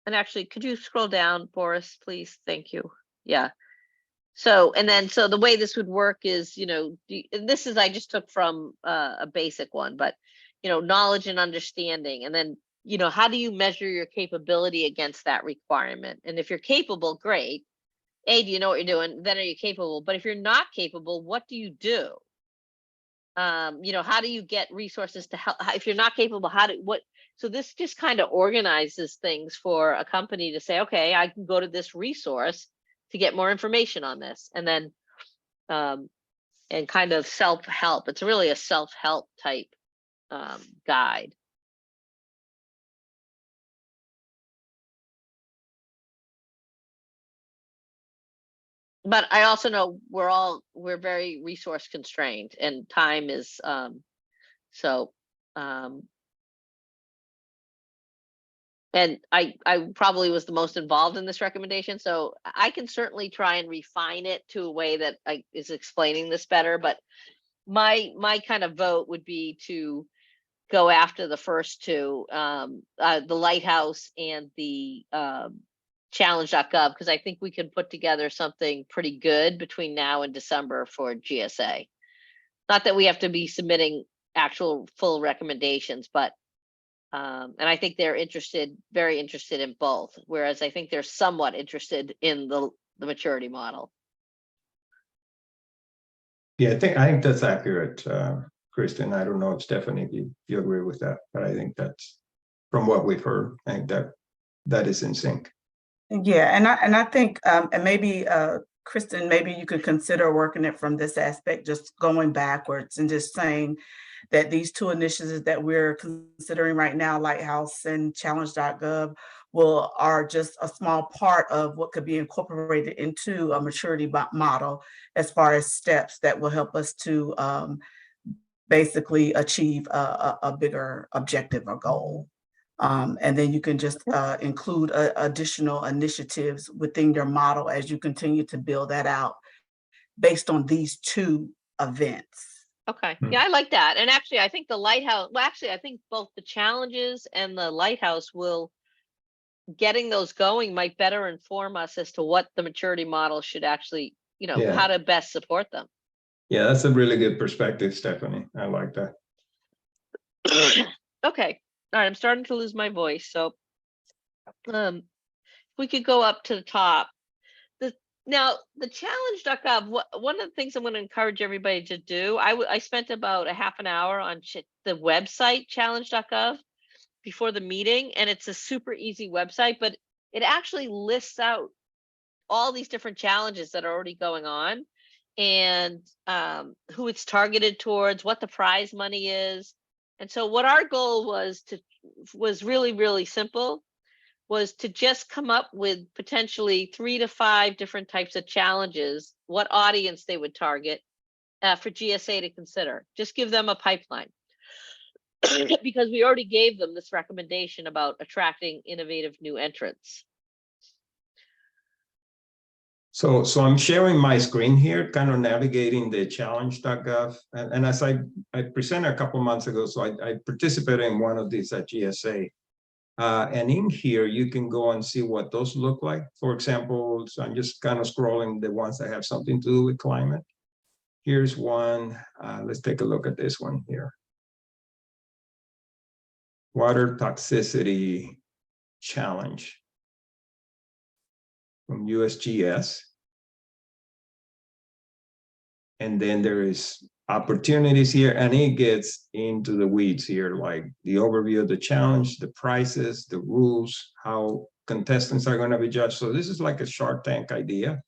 And actually, could you scroll down, Boris, please? Thank you. Yeah. So, and then, so the way this would work is, this is, I just took from a basic one, but, knowledge and understanding. And then, how do you measure your capability against that requirement? And if you're capable, great. A, do you know what you're doing? Then are you capable? But if you're not capable, what do you do? How do you get resources to help? If you're not capable, so this just kind of organizes things for a company to say, okay, I can go to this resource to get more information on this. And then, and kind of self-help. It's really a self-help type guide. but I also know we're very resource constrained and time is, so, and I probably was the most involved in this recommendation, so I can certainly try and refine it to a way that is explaining this better, but my kind of vote would be to go after the first two, the Lighthouse and the challenge.gov, because I think we can put together something pretty good between now and December for GSA. Not that we have to be submitting actual full recommendations, but and I think they're very interested in both, whereas I think they're somewhat interested in the maturity model. Yeah, I think that's accurate, Kristen. I don't know if Stephanie, if you agree with that, but I think that's from what we've heard. I think that is in sync. Yeah, and I think and maybe Kristen, maybe you could consider working it from this aspect, just going backwards and just saying that these two initiatives that we're considering right now, Lighthouse and challenge.gov, are just a small part of what could be incorporated into a maturity model as far as steps that will help us to basically achieve a bigger objective or goal. And then you can just include additional initiatives within your model as you continue to build that out based on these two events. Okay, yeah, I like that. And actually, I think the Lighthouse, well, actually, I think both the challenges and the Lighthouse getting those going might better inform us as to what the maturity model should actually, Yeah. how to best support them. Yeah, that's a really good perspective, Stephanie. I like that. Okay, all right, I'm starting to lose my voice, so we could go up to the top. Now, the challenge.gov, one of the things I'm going to encourage everybody to do, I spent about a half an hour on the website challenge.gov before the meeting, and it's a super easy website, but it actually lists out all these different challenges that are already going on and who it's targeted towards, what the prize money is. And so what our goal was really, really simple, was to just come up with potentially 3 to 5 different types of challenges, what audience they would target for GSA to consider. Just give them a pipeline. Because we already gave them this recommendation about attracting innovative new entrants. So I'm sharing my screen here, kind of navigating the challenge.gov. And as I presented a couple months ago, so I participated in one of these at GSA. And in here, you can go and see what those look like. For example, so I'm just kind of scrolling the ones that have something to do with climate. Here's one. Let's take a look at this one here. Water toxicity challenge from USGS. And then there is opportunities here, and it gets into the weeds here, like the overview of the challenge, the prices, the rules, how contestants are going to be judged. So this is like a Shark Tank idea.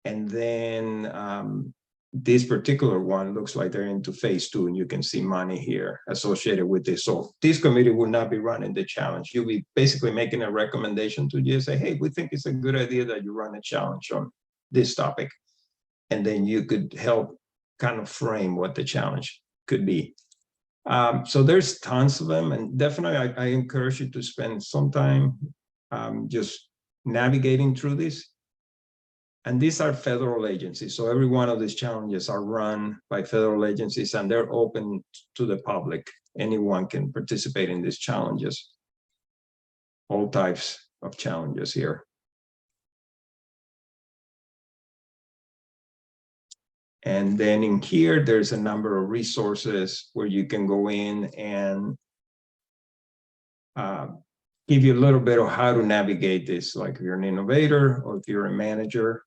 And then this particular one looks like they're into phase 2, and you can see money here associated with this. So this committee will not be running the challenge. You'll be basically making a recommendation to GSA, hey, we think it's a good idea that you run a challenge on this topic. And then you could help kind of frame what the challenge could be. So there's tons of them, and definitely I encourage you to spend some time just navigating through this. And these are federal agencies. So every one of these challenges are run by federal agencies, and they're open to the public. Anyone can participate in these challenges. All types of challenges here. And then in here, there's a number of resources where you can go in and give you a little bit of how to navigate this, like if you're an innovator or if you're a manager.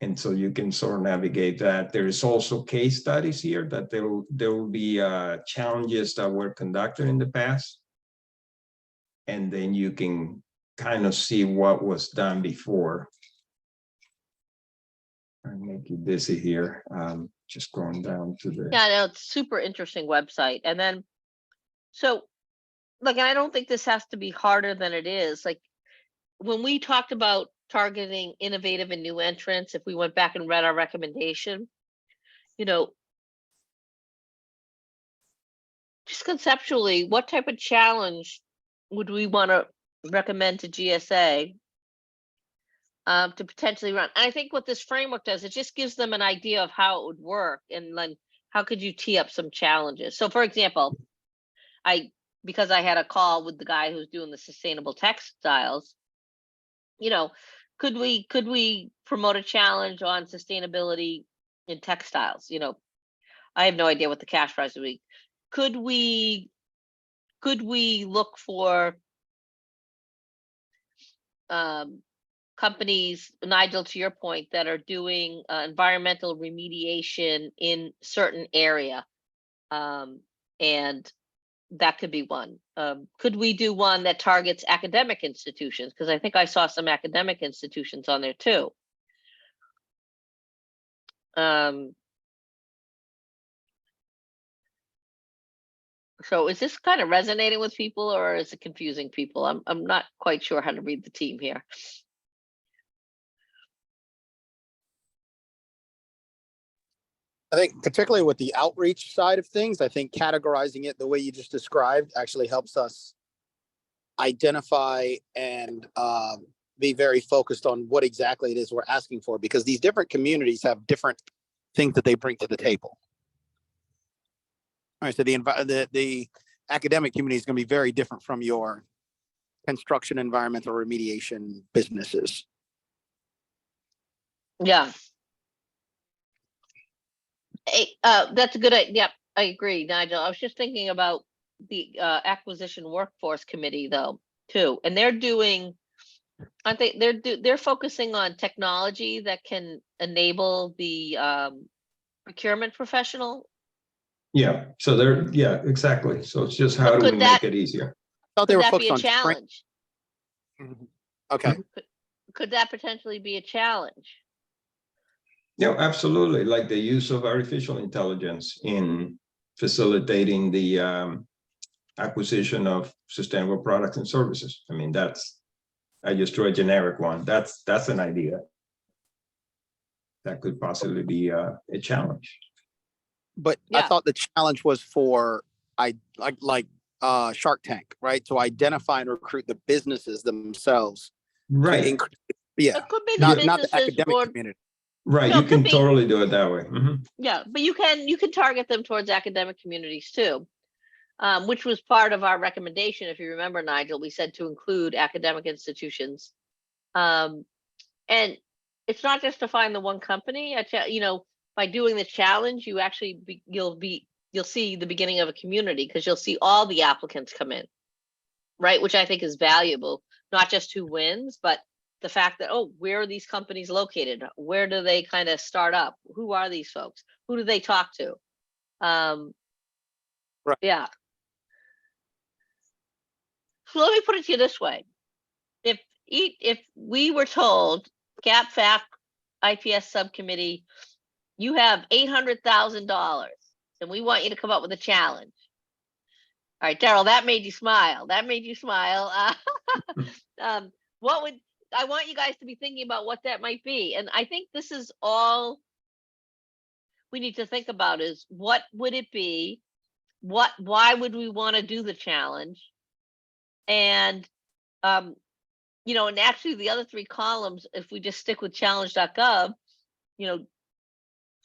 And so you can sort of navigate that. There is also case studies here that there will be challenges that were conducted in the past. And then you can kind of see what was done before. I make you busy here. Just going down to the. Yeah, no, it's super interesting website. And then, so, like, I don't think this has to be harder than it is. Like, when we talked about targeting innovative and new entrants, if we went back and read our recommendation, you know, just conceptually, what type of challenge would we want to recommend to GSA to potentially run? And I think what this framework does, it just gives them an idea of how it would work, and then how could you tee up some challenges. So for example, because I had a call with the guy who's doing the sustainable textiles, you know, could we promote a challenge on sustainability in textiles? You know, I have no idea what the cash prize would be. Could we look for companies, Nigel, to your point, that are doing environmental remediation in certain area, and that could be one. Could we do one that targets academic institutions? Because I think I saw some academic institutions on there too. So is this kind of resonating with people, or is it confusing people? I'm not quite sure how to read the team here. I think particularly with the outreach side of things, I think categorizing it the way you just described actually helps us identify and be very focused on what exactly it is we're asking for, because these different communities have different things that they bring to the table. All right, so the academic community is going to be very different from your construction, environmental remediation businesses. Yeah. That's a good idea. Yep, I agree, Nigel. I was just thinking about the acquisition workforce committee though, too. And they're doing, I think they're focusing on technology that can enable the procurement professional. Yeah, so yeah, exactly. So it's just how do we make it easier? I thought they Could were that be focused a on challenge? Okay. Could that potentially be a challenge? Yeah, absolutely. Like the use of artificial intelligence in facilitating the acquisition of sustainable products and services. I mean, I just threw a generic one. That's an idea that could possibly be a challenge. But Yeah. I thought the challenge was for Shark Tank, right? To identify and recruit the businesses themselves. Right. It could be not the the academic community. Right. No, You it can could be- totally do it that way. Mhm. Yeah, but you can target them towards academic communities too, which was part of our recommendation. If you remember, Nigel, we said to include academic institutions. And it's not just to find the one company. You know, by doing the challenge, you actually you'll see the beginning of a community, because you'll see all the applicants come in, right? Which I think is valuable, not just who wins, but the fact that, oh, where are these companies located? Where do they kind of start up? Who are these folks? Who do they talk to? Right. Yeah. So let me put it to you this way. If we were told, GAP FAC IPS subcommittee, you have $800,000 and we want you to come up with a challenge. All right, Daryl, that made you smile. What I want you guys to be thinking about what that might be. And I think this is all we need to think about is, what would it be? Why would we want to do the challenge? And, you know, and actually the other three columns, if we just stick with challenge.gov, you know,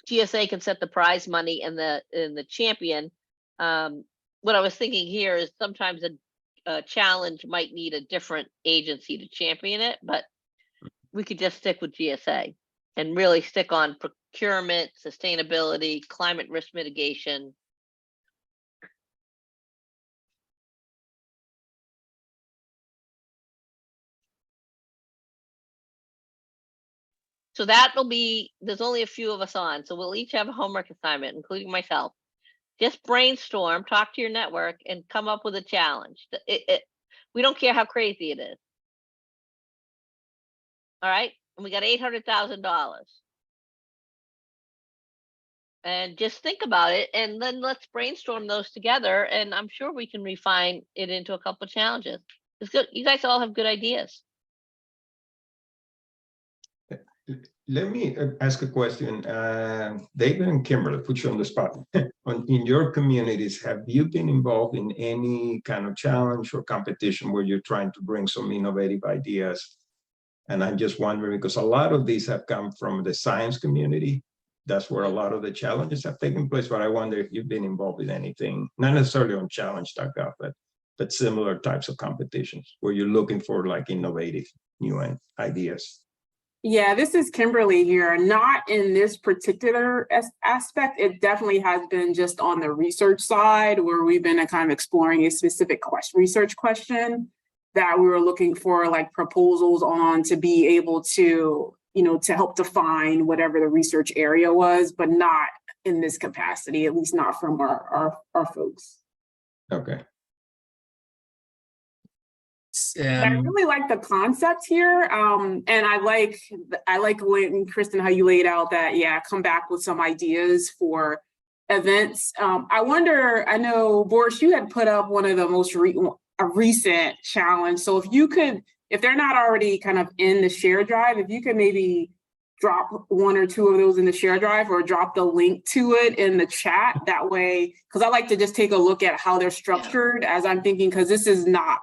GSA can set the prize money and the champion. What I was thinking here is sometimes a challenge might need a different agency to champion it, but we could just stick with GSA and really stick on procurement, sustainability, climate risk mitigation. So there's only a few of us on, so we'll each have a homework assignment, including myself. Just brainstorm, talk to your network, and come up with a challenge. We don't care how crazy it is. All right, and we got $800,000. And just think about it, and then let's brainstorm those together, and I'm sure we can refine it into a couple of challenges. It's good. You guys all have good ideas. Let me ask a question. David and Kimberly, put you on the spot. In your communities, have you been involved in any kind of challenge or competition where you're trying to bring some innovative ideas? And I'm just wondering, because a lot of these have come from the science community. That's where a lot of the challenges have taken place. But I wonder if you've been involved in anything, not necessarily on challenge.gov, but similar types of competitions where you're looking for like innovative new ideas. Yeah, this is Kimberly here. Not in this particular aspect. It definitely has been just on the research side where we've been kind of exploring a specific research question that we were looking for like proposals on to be able to, to help define whatever the research area was, but not in this capacity, at least not from our folks. Okay. I really like the concept here, and I like Kristen, how you laid out that, come back with some ideas for events. I wonder, I know Boris, you had put up one of the most recent challenge. So if they're not already kind of in the share drive, if you could maybe drop one or two of those in the share drive or drop the link to it in the chat, that way, because I like to just take a look at how they're structured as I'm thinking, because this is not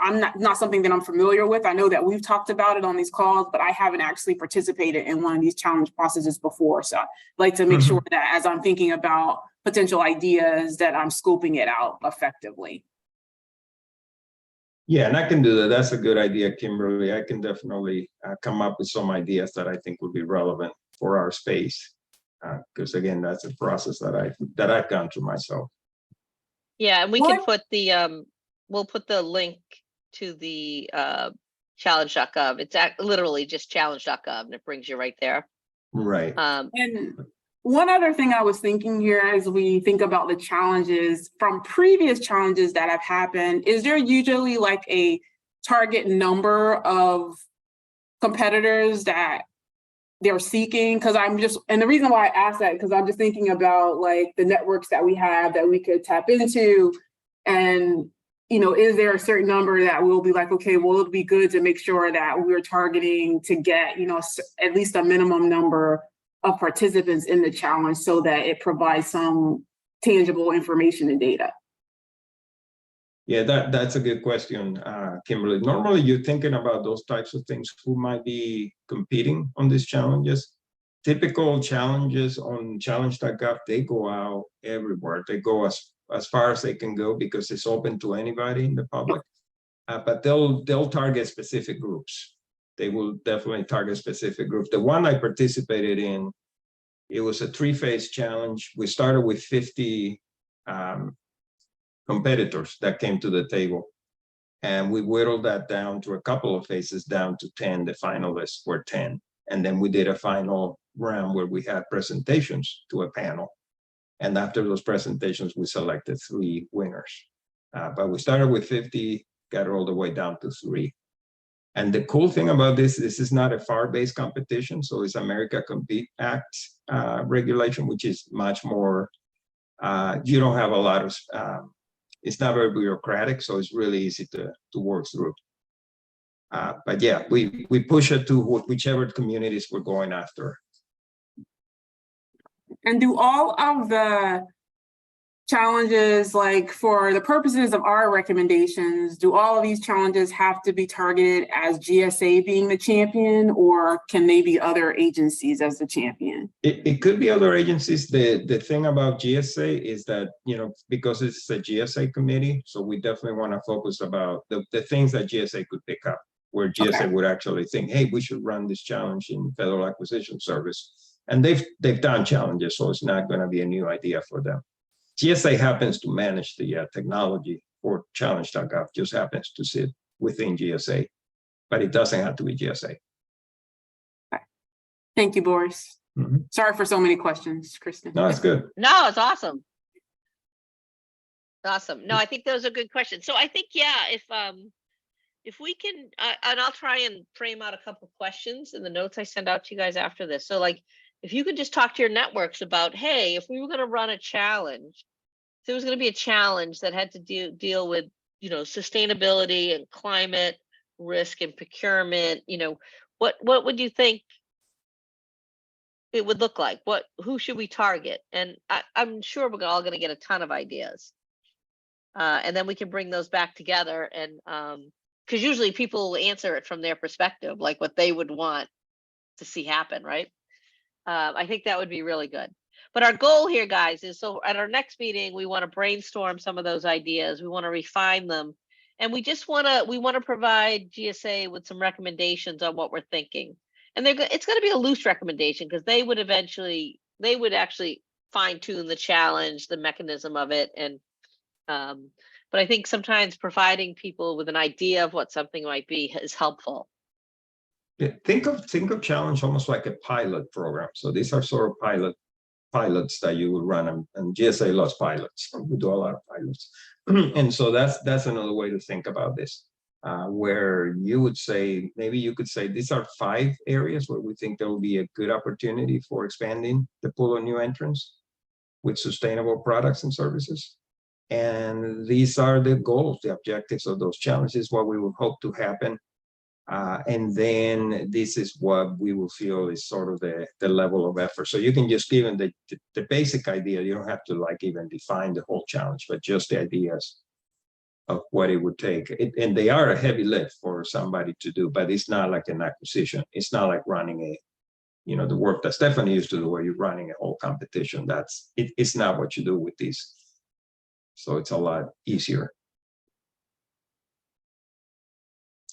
something that I'm familiar with. I know that we've talked about it on these calls, but I haven't actually participated in one of these challenge processes before. So I'd like to make sure that as I'm thinking about potential ideas that I'm scoping it out effectively. Yeah, and I can do that. That's a good idea, Kimberly. I can definitely come up with some ideas that I think would be relevant for our space. Because again, that's a process that I've gone through myself. Yeah, and we can put the we'll put the link to the challenge.gov. It's literally just challenge.gov and it brings you right there. Right. And one other thing I was thinking here as we think about the challenges from previous challenges that have happened, is there usually like a target number of competitors that they're seeking? And the reason why I ask that, because I'm just thinking about like the networks that we have that we could tap into, and is there a certain number that we'll be like, okay, well, it'd be good to make sure that we're targeting to get, at least a minimum number of participants in the challenge so that it provides some tangible information and data? Yeah, that's a good question, Kimberly. Normally, you're thinking about those types of things, who might be competing on these challenges. Typical challenges on challenge.gov, they go out everywhere. They go as far as they can go because it's open to anybody in the public. But they'll target specific groups. They will definitely target specific groups. The one I participated in, it was a 3-phase challenge. We started with 50 competitors that came to the table. And we whittled that down to a couple of phases, down to 10. The finalists were 10. And then we did a final round where we had presentations to a panel. And after those presentations, we selected 3 winners. But we started with 50, got it all the way down to 3. And the cool thing about this is not a FAR-based competition. So it's America Compete Act regulation, which is much more, you don't have a lot of, it's not very bureaucratic, so it's really easy to work through. But yeah, we push it to whichever communities we're going after. And do all of the challenges, like for the purposes of our recommendations, do all of these challenges have to be targeted as GSA being the champion, or can they be other agencies as the champion? It could be other agencies. The thing about GSA is that, because it's a GSA committee, so we definitely want to focus about the things that GSA could pick up, where GSA would actually think, hey, we should run this challenge in Federal Acquisition Service. And they've done challenges, so it's not going to be a new idea for them. GSA happens to manage the technology for challenge.gov, just happens to sit within GSA, but it doesn't have to be GSA. Okay. Thank you, Boris. Sorry for so many questions, Kristen. No, it's good. No, it's awesome. Awesome. No, I think those are good questions. So I think, if we can, and I'll try and frame out a couple questions in the notes I send out to you guys after this. So like, if you could just talk to your networks about, hey, if we were going to run a challenge, if there was going to be a challenge that had to deal with, sustainability and climate risk and procurement, what would you think it would look like. Who should we target? And I'm sure we're all going to get a ton of ideas. And then we can bring those back together, and because usually people will answer it from their perspective, like what they would want to see happen, right? I think that would be really good. But our goal here, guys, is so at our next meeting, we want to brainstorm some of those ideas. We want to refine them. And we just want to provide GSA with some recommendations on what we're thinking. And it's going to be a loose recommendation, because they would actually fine tune the challenge, the mechanism of it. And but I think sometimes providing people with an idea of what something might be is helpful. Yeah, think of challenge almost like a pilot program. So these are sort of pilots that you would run, and GSA loves pilots. We do a lot of pilots. And so that's another way to think about this, where you would say, maybe you could say, these are 5 areas where we think there will be a good opportunity for expanding the pool of new entrants with sustainable products and services. And these are the goals, the objectives of those challenges, what we would hope to happen. And then this is what we will feel is sort of the level of effort. So you can just give them the basic idea. You don't have to like even define the whole challenge, but just the ideas of what it would take. And they are a heavy lift for somebody to do, but it's not like an acquisition. It's not like running the work that Stephanie used to do, where you're running a whole competition. It's not what you do with these. So it's a lot easier.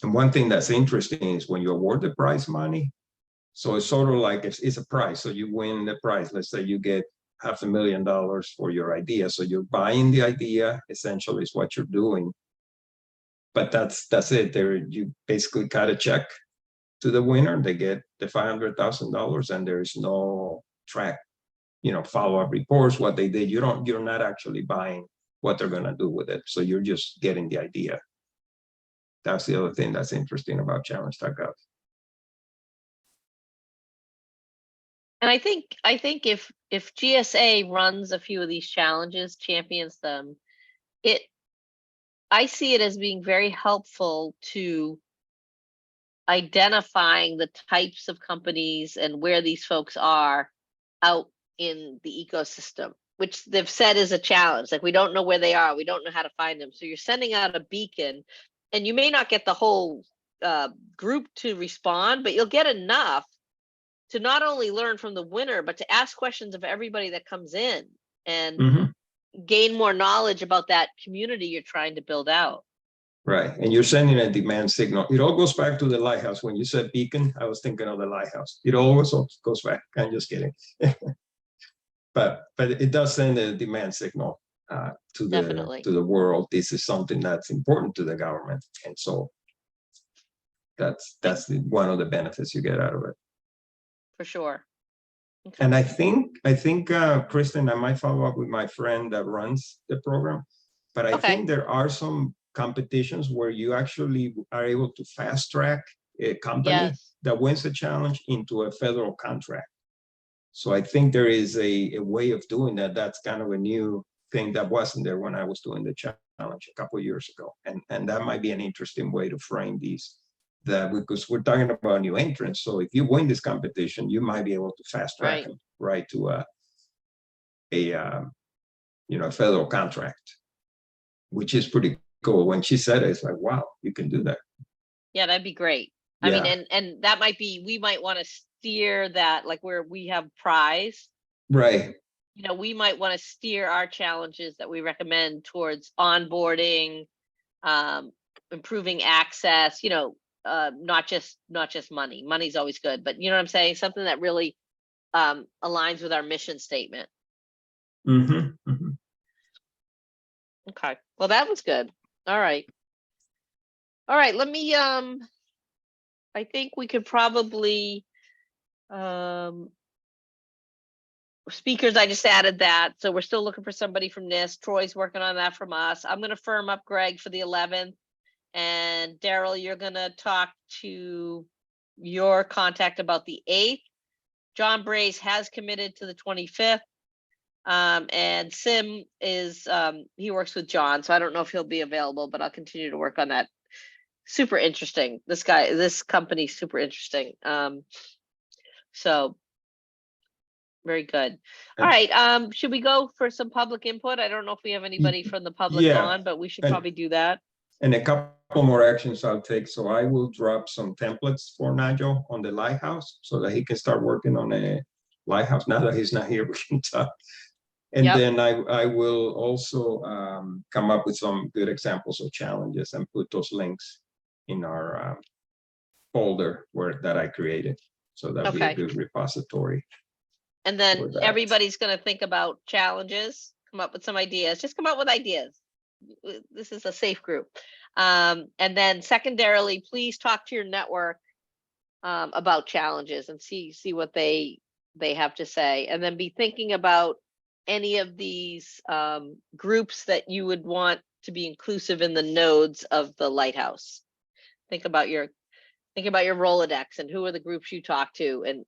And one thing that's interesting is when you award the prize money, so it's sort of like it's a prize. So you win the prize. Let's say you get $500,000 for your idea. So you're buying the idea, essentially, is what you're doing. But that's it. There, you basically cut a check to the winner. They get the $500,000, and there is no track, follow-up reports, what they did. You're not actually buying what they're going to do with it. So you're just getting the idea. That's the other thing that's interesting about challenge.gov. And I think if GSA runs a few of these challenges, champions them, I see it as being very helpful to identifying the types of companies and where these folks are out in the ecosystem, which they've said is a challenge. Like, we don't know where they are. We don't know how to find them. So you're sending out a beacon, and you may not get the whole group to respond, but you'll get enough to not only learn from the winner, but to ask questions of everybody that comes in and gain more knowledge about that community you're trying to build out. Right. And you're sending a demand signal. It all goes back to the lighthouse. When you said beacon, I was thinking of the lighthouse. It always goes back. I'm just kidding. But it does send a demand signal to the world. This is something that's important to the government. And so that's one of the benefits you get out of it. For sure. Okay. And I think Kristen, I might follow up with my friend that runs the program, but I think there are some competitions where you actually are able to fast track a company that wins the challenge into a federal contract. So I think there is a way of doing that. That's kind of a new thing that wasn't there when I was doing the challenge a couple of years ago. And that might be an interesting way to frame these. Because we're talking about new entrants. So if you win this competition, you might be able to fast track them right to a federal contract, which is pretty cool. When she said it, it's like, wow, you can do that. Yeah, that'd be great. I mean, and that might be, we might want to steer that, like where we have prize. Right. We might want to steer our challenges that we recommend towards onboarding, improving access, not just money. Money's always good, but you know what I'm saying? Something that really aligns with our mission statement. Okay. Well, that was good. All right. Let me, I think we could probably, speakers, I just added that. So we're still looking for somebody from NIST. Troy's working on that from us. I'm going to firm up Greg for the 11th. And Daryl, you're going to talk to your contact about the 8th. John Brace has committed to the 25th. And Sim is, he works with John, so I don't know if he'll be available, but I'll continue to work on that. Super interesting. This company's super interesting. So Very good. All And- right, should we go for some public input? I don't know if we have anybody from the public yeah, on, but we should and- probably do that. And a couple more actions I'll take. So I will drop some templates for Nigel on the lighthouse so that he can start working on a lighthouse. Now that he's not here, we can talk. And Yep. then I will also come up with some good examples of challenges and put those links in our folder that I created. So that'll be a Okay. good repository. And for then that. everybody's gonna think about challenges, come up with some ideas, just come up with ideas. This is a safe group. And then secondarily, please talk to your network about challenges and see what they have to say. And then be thinking about any of these groups that you would want to be inclusive in the nodes of the lighthouse. Think about your Rolodex and who are the groups you talk to and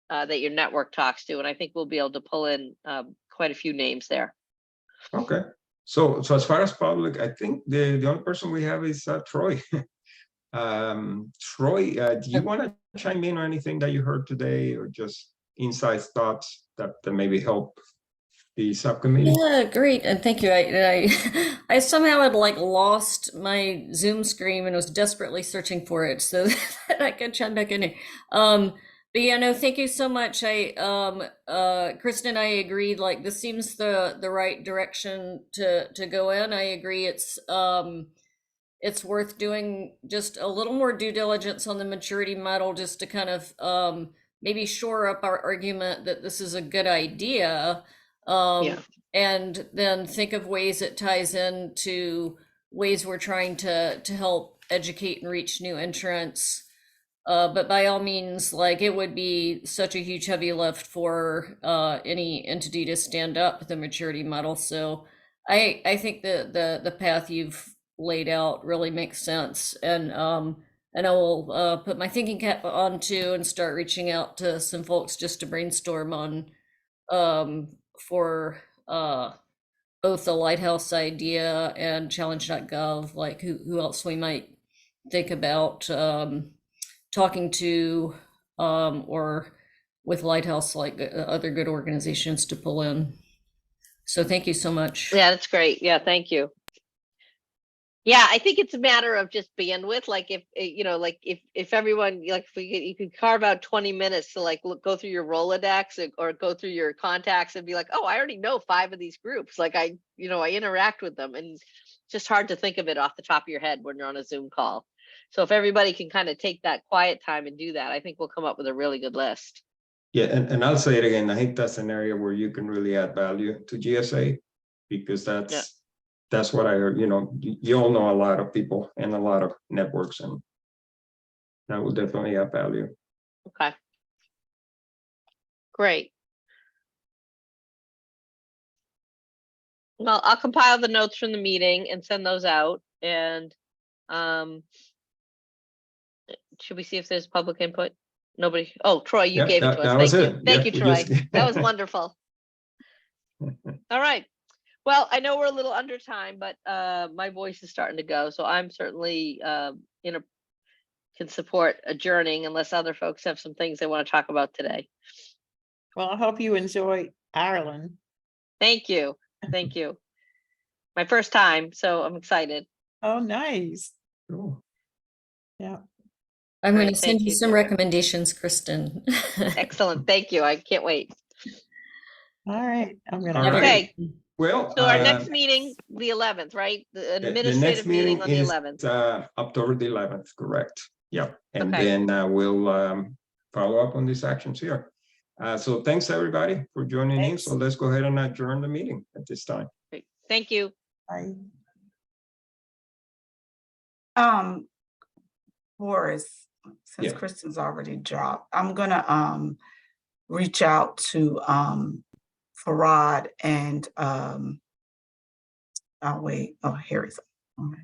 that your network talks to. And I think we'll be able to pull in quite a few names there. Okay. So as far as public, I think the only person we have is Troy. Troy, do you want to chime in on anything that you heard today, or just insights, thoughts that maybe help the subcommittee? Yeah, great, and thank you. I somehow had like lost my Zoom screen and was desperately searching for it so that I could chime back in here. But yeah, no, thank you so much. Kristen and I agreed, like this seems the right direction to go in. I agree it's worth doing just a little more due diligence on the maturity model just to kind of maybe shore up our argument that this is a good idea. Yeah. And then think of ways it ties into ways we're trying to help educate and reach new entrants. But by all means, like it would be such a huge heavy lift for any entity to stand up the maturity model. So I think the path you've laid out really makes sense. And I will put my thinking cap on too and start reaching out to some folks just to brainstorm on for both the lighthouse idea and challenge.gov, like who else we might think about talking to or with Lighthouse, like other good organizations to pull in. So thank you so much. Yeah, that's great. Yeah, thank you. Yeah, I think it's a matter of just bandwidth. Like if everyone, like you could carve out 20 minutes to like go through your Rolodex or go through your contacts and be like, oh, I already know 5 of these groups. Like I interact with them, and it's just hard to think of it off the top of your head when you're on a Zoom call. So if everybody can kind of take that quiet time and do that, I think we'll come up with a really good list. Yeah, and I'll say it again. I think that's an area where you can really add value to GSA, because that's what I heard. You all know a lot of people and a lot of networks, and that will definitely add value. Okay. Great. Well, I'll compile the notes from the meeting and send those out. And should we see if there's public input? Nobody. Oh, Troy, you Yep, gave it to us. that was Thank it. you. Thank you, we Troy. just- That was wonderful. All right. Well, I know we're a little under time, but my voice is starting to go. So I'm certainly can support adjourning unless other folks have some things they want to talk about today. Well, I hope you enjoy Ireland. Thank you. Thank you. My first time, so I'm excited. Oh, nice. Cool. Yeah. I'm going Great, to send thank you you, some Derek. recommendations, Kristen. Excellent. Thank you. I can't wait. All right. I'm gonna. All right. Okay. Well, So our next meeting, the 11th, right? The the administrative next meeting on the is 11th. October the 11th, correct? Yep. And Okay. then we'll follow up on these actions here. So thanks everybody for joining in. Thanks. So let's go ahead and adjourn the meeting at this time. Great. Thank you. Bye. Boris, since Yeah. Kristen's already dropped, I'm gonna reach out to Farad and I'll wait. Oh, here he's. Okay.